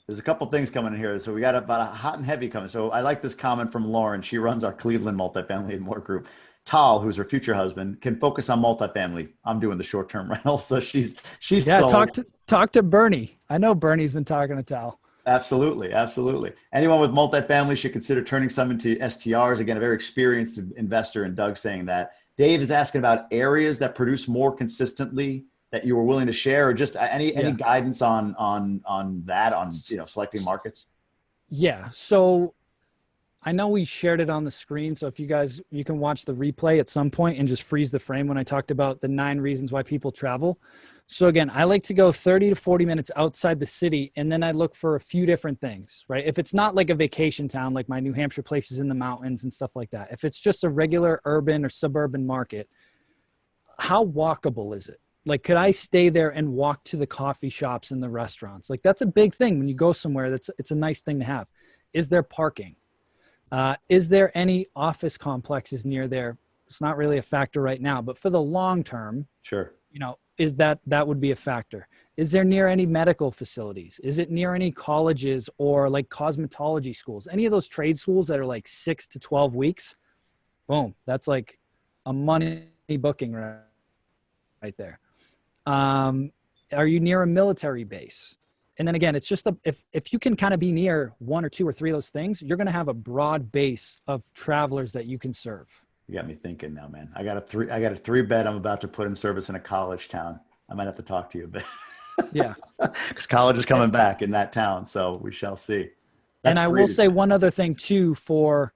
There's a couple things coming in here. So we got about a hot and heavy coming. So I like this comment from Lauren. She runs our Cleveland multifamily and more group. Tal, who's her future husband, can focus on multifamily. I'm doing the short-term rental. So she's yeah. sold. Talk to Bernie. I know Bernie's been talking to Tal. Absolutely. Anyone with multifamily should consider turning some into STRs. Again, a very experienced investor, and Doug saying that. Dave is asking about areas that produce more consistently that you were willing to share, or just any guidance on that, on selecting markets. Yeah. So I know we shared it on the screen. So if you can watch the replay at some point and just freeze the frame when I talked about the 9 reasons why people travel. So again, I like to go 30 to 40 minutes outside the city, and then I look for a few different things, right? If it's not like a vacation town, like my New Hampshire places in the mountains and stuff like that, if it's just a regular urban or suburban market, how walkable is it? Like, could I stay there and walk to the coffee shops and the restaurants? Like, that's a big thing when you go somewhere. It's a nice thing to have. Is there parking? Is there any office complexes near there? It's not really a factor right now, but for the long term, sure. Is that would be a factor. Is there near any medical facilities? Is it near any colleges or like cosmetology schools? Any of those trade schools that are like 6 to 12 weeks? Boom. That's like a money booking right there. Are you near a military base? And then again, it's just if you can kind of be near 1 or 2 or 3 of those things, you're going to have a broad base of travelers that you can serve. You got me thinking now, man. I got a 3-bed I'm about to put in service in a college town. I might have to talk to you a bit. Yeah. Because college is coming back in that town, so we shall see. And I will say one other thing too, for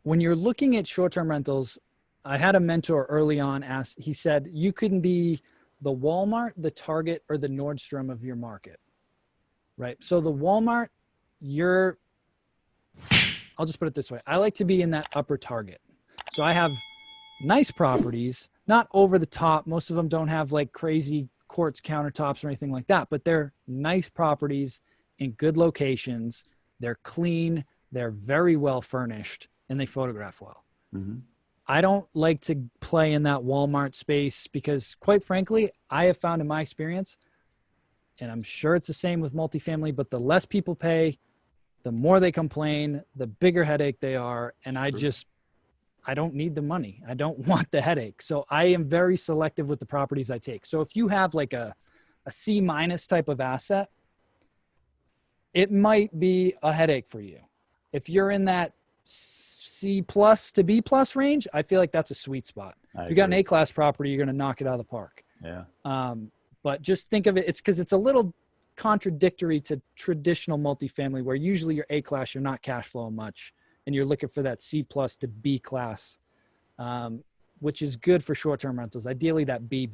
when you're looking at short-term rentals, I had a mentor early on he said, you can be the Walmart, the Target, or the Nordstrom of your market, right? So the Walmart, I'll just put it this way. I like to be in that upper Target. So I have nice properties, not over the top. Most of them don't have like crazy quartz countertops or anything like that, but they're nice properties in good locations. They're clean. They're very well furnished, and they photograph well. Mm-hmm. I don't like to play in that Walmart space because, quite frankly, I have found in my experience, and I'm sure it's the same with multifamily, but the less people pay, the more they complain, the bigger headache they are. And I don't need the money. I don't want the headache. So I am very selective with the properties I take. So if you have like a C- type of asset, it might be a headache for you. If you're in that C+ to B+ range, I feel like that's a sweet spot. If you got an A-class property, you're going to knock it out of the park. Yeah. But just think of it, it's because it's a little contradictory to traditional multifamily, where usually your A-class, you're not cash flowing much, and you're looking for that C+ to B class, which is good for short-term rentals. Ideally, that B+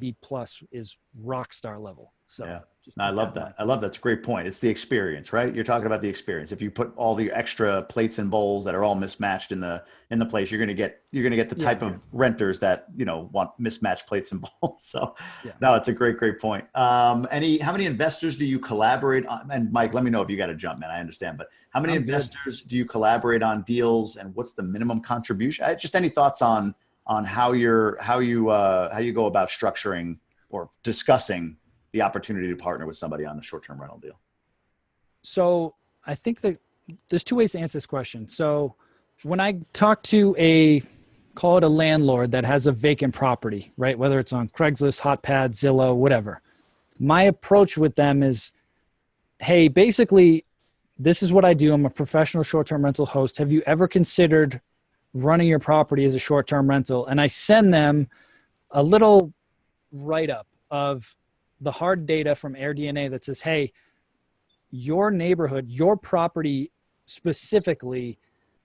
is rock star level. So yeah. I love that. I love that. It's a great point. It's the experience, right? You're talking about the experience. If you put all the extra plates and bowls that are all mismatched in the place, you're going to get the type of renters that, want mismatched plates and bowls. So no, it's a great point. How many investors do you collaborate on? And Mike, let me know if you got to jump, man. I understand, but how many investors do you collaborate on deals, and what's the minimum contribution? Just any thoughts on how you go about structuring or discussing the opportunity to partner with somebody on a short-term rental deal? So I think that there's two ways to answer this question. So when I talk to call it a landlord that has a vacant property, right? Whether it's on Craigslist, Hotpad, Zillow, whatever, my approach with them is, hey, basically, this is what I do. I'm a professional short-term rental host. Have you ever considered running your property as a short-term rental? And I send them a little write-up of the hard data from AirDNA that says, hey, your neighborhood, your property specifically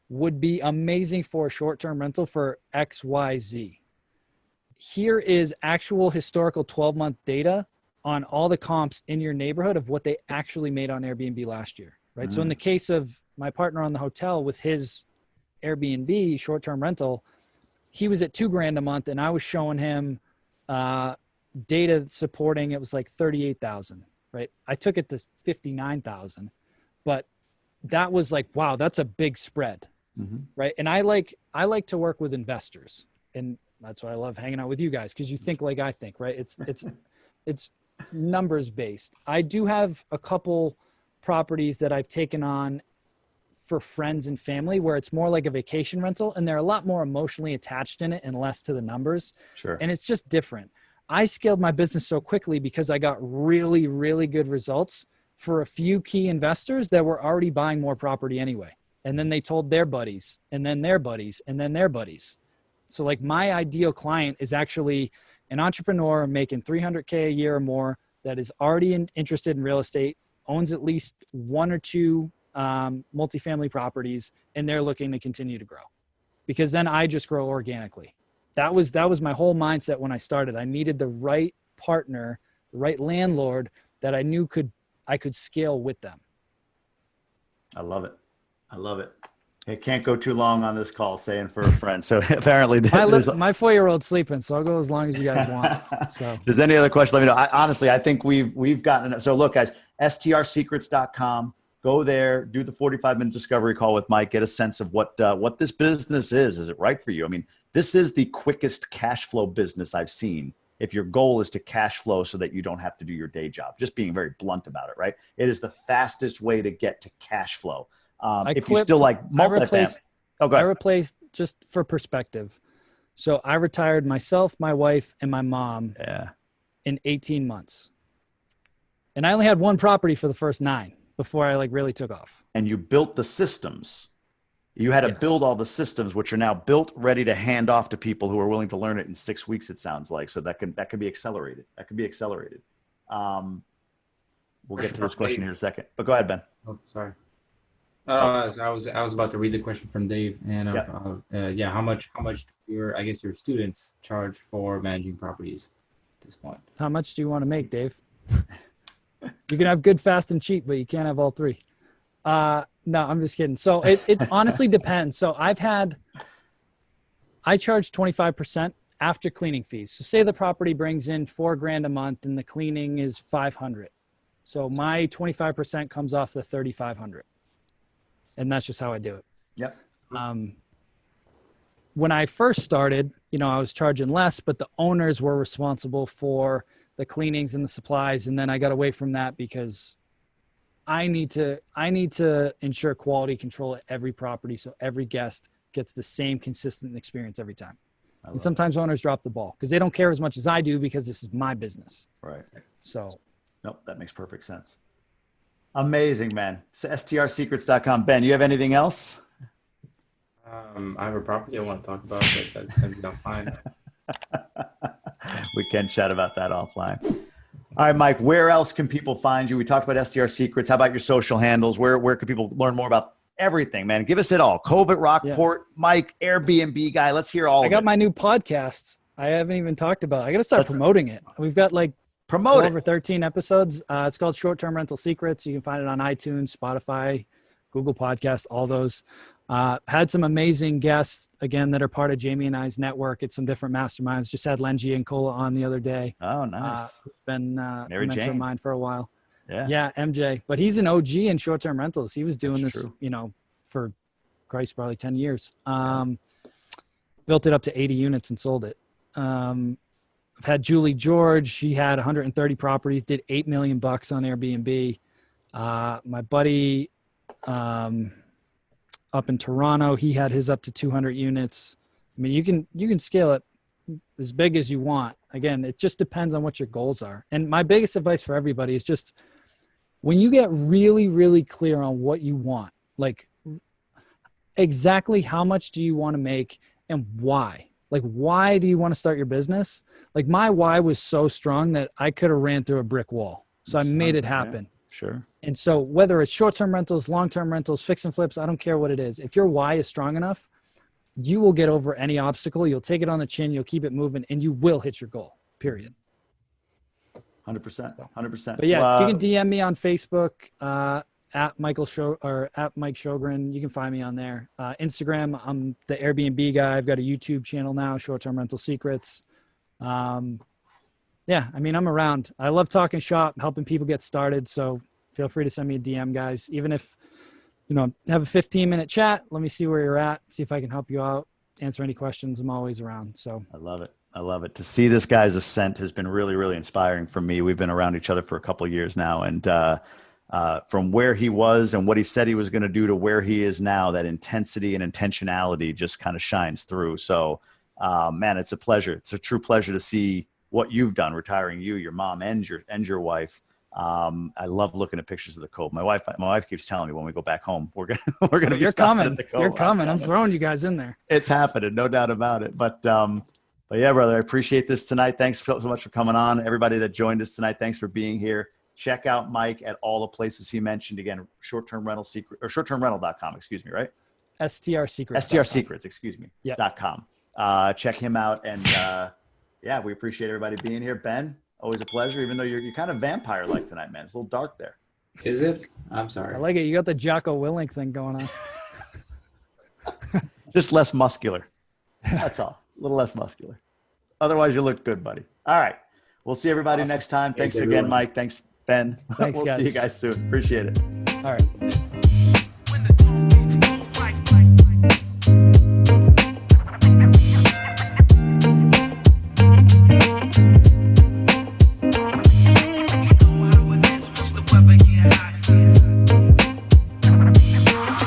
would be amazing for a short-term rental for XYZ. Here is actual historical 12-month data on all the comps in your neighborhood of what they actually made on Airbnb last year, right? Mm-hmm. So in the case of my partner on the hotel with his Airbnb short-term rental, he was at $2,000 a month, and I was showing him data supporting it was like 38,000, right? I took it to 59,000, but that was like, wow, that's a big spread, right? And I like to work with investors, and that's why I love hanging out with you guys, because you think like I think, right? It's numbers based. I do have a couple properties that I've taken on for friends and family where it's more like a vacation rental, and they're a lot more emotionally attached in it and less to the numbers. Sure. And it's just different. I scaled my business so quickly because I got really, really good results for a few key investors that were already buying more property anyway. And then they told their buddies, and then their buddies, and then their buddies. So like my ideal client is actually an entrepreneur making $300K a year or more that is already interested in real estate, owns at least one or two multifamily properties, and they're looking to continue to grow, because then I just grow organically. That was my whole mindset when I started. I needed the right partner, the right landlord that I knew I could scale with them. I love it. It can't go too long on this call, saying for a friend. So apparently my 4-year-old's sleeping, so I'll go as long as you guys want. So if there's any other questions, let me know. Honestly, I think we've gotten enough. So look, guys, strsecrets.com. Go there, do the 45-minute discovery call with Mike, get a sense of what this business is. Is it right for you? I mean, this is the quickest cash flow business I've seen. If your goal is to cash flow so that you don't have to do your day job, just being very blunt about it, right? It is the fastest way to get to cash flow. If you still like multifamily. I replaced, just for perspective. So I retired myself, my wife, and my mom in 18 months. And I only had one property for the first 9 before I really took off. And you built the systems. You had to Yes. build all the systems, which are now built, ready to hand off to people who are willing to learn it in 6 weeks. It sounds like, so that can be accelerated. We'll get to this question here in a second, but go ahead, Ben. Oh, sorry. So I was about to read the question from Dave, and yeah, how much do your students charge for managing properties at this point? How much do you want to make, Dave? You can have good, fast, and cheap, but you can't have all three. No, I'm just kidding. So it honestly depends. So I charge 25% after cleaning fees. So say the property brings in $4,000 a month and the cleaning is 500. So my 25% comes off the 3,500. And that's just how I do it. Yep. When I first started, I was charging less, but the owners were responsible for the cleanings and the supplies. And then I got away from that because I need to ensure quality control at every property. So every guest gets the same consistent experience every time. And sometimes owners drop the ball because they don't care as much as I do because this is my business. Right. So. Nope. That makes perfect sense. Amazing, man. So strsecrets.com. Ben, you have anything else? I have a property I want to talk about, but that's going to be offline. We can chat about that offline. All right, Mike, where else can people find you? We talked about STR Secrets. How about your social handles? Where can people learn more about everything, man? Give us it all. Covent, Rockport, Mike, Airbnb guy. Let's hear all of it. I got my new podcast. I haven't even talked about it. I got to start promoting it. We've got like 12 or 13 episodes. It's called Short-Term Rental Secrets. You can find it on iTunes, Spotify, Google Podcast, all those. Had some amazing guests, again, that are part of Jamie and I's network. It's some different masterminds. Just had Lenji and Cola on the other day. Oh, nice. Who's been a Mary mentor Jane. of mine for a while. Yeah, MJ. But he's an OG in short-term rentals. He was doing That's this, true. For Christ, probably 10 years. Built it up to 80 units and sold it. I've had Julie George. She had 130 properties, did $8 million on Airbnb. My buddy up in Toronto, he had his up to 200 units. I mean, you can scale it as big as you want. Again, it just depends on what your goals are. And my biggest advice for everybody is just when you get really, really clear on what you want, like exactly how much do you want to make and why? Like, why do you want to start your business? Like, my why was so strong that I could have ran through a brick wall. So I made it happen. Sure. And so whether it's short-term rentals, long-term rentals, fix and flips, I don't care what it is. If your why is strong enough, you will get over any obstacle. You'll take it on the chin. You'll keep it moving and you will hit your goal, period. 100%. 100%. But yeah, you can DM me on Facebook, at Mike Sjogren. You can find me on there. Instagram, I'm the Airbnb guy. I've got a YouTube channel now, Short-Term Rental Secrets. Yeah, I mean, I'm around. I love talking shop, helping people get started. So feel free to send me a DM, guys. Even if, have a 15-minute chat. Let me see where you're at. See if I can help you out. Answer any questions. I'm always around. So I love it. I love it. To see this guy's ascent has been really, really inspiring for me. We've been around each other for a couple of years now. And from where he was and what he said he was going to do to where he is now, that intensity and intentionality just kind of shines through. So, man, it's a pleasure. It's a true pleasure to see what you've done, retiring you, your mom, and your wife. I love looking at pictures of the Cove. My wife keeps telling me when we go back home, we're gonna. You're coming. You're coming. I'm throwing you guys in there. It's happening, no doubt about it. But yeah, brother, I appreciate this tonight. Thanks so much for coming on. Everybody that joined us tonight, thanks for being here. Check out Mike at all the places he mentioned. Again, short-term rental secret or shorttermrental.com, excuse me, right? STR Secrets. STR Secrets, excuse me. Yeah. .com. Check him out. And yeah, we appreciate everybody being here. Ben, always a pleasure, even though you're kind of vampire-like tonight, man. It's a little dark there. Is it? I'm sorry. I like it. You got the Jocko Willink thing going on. Just less muscular. That's all. A little less muscular. Otherwise, you look good, buddy. All right. We'll see everybody next time. Thanks again, Mike. Thanks, Ben. Thanks, we'll guys. see you guys soon. Appreciate it. All right.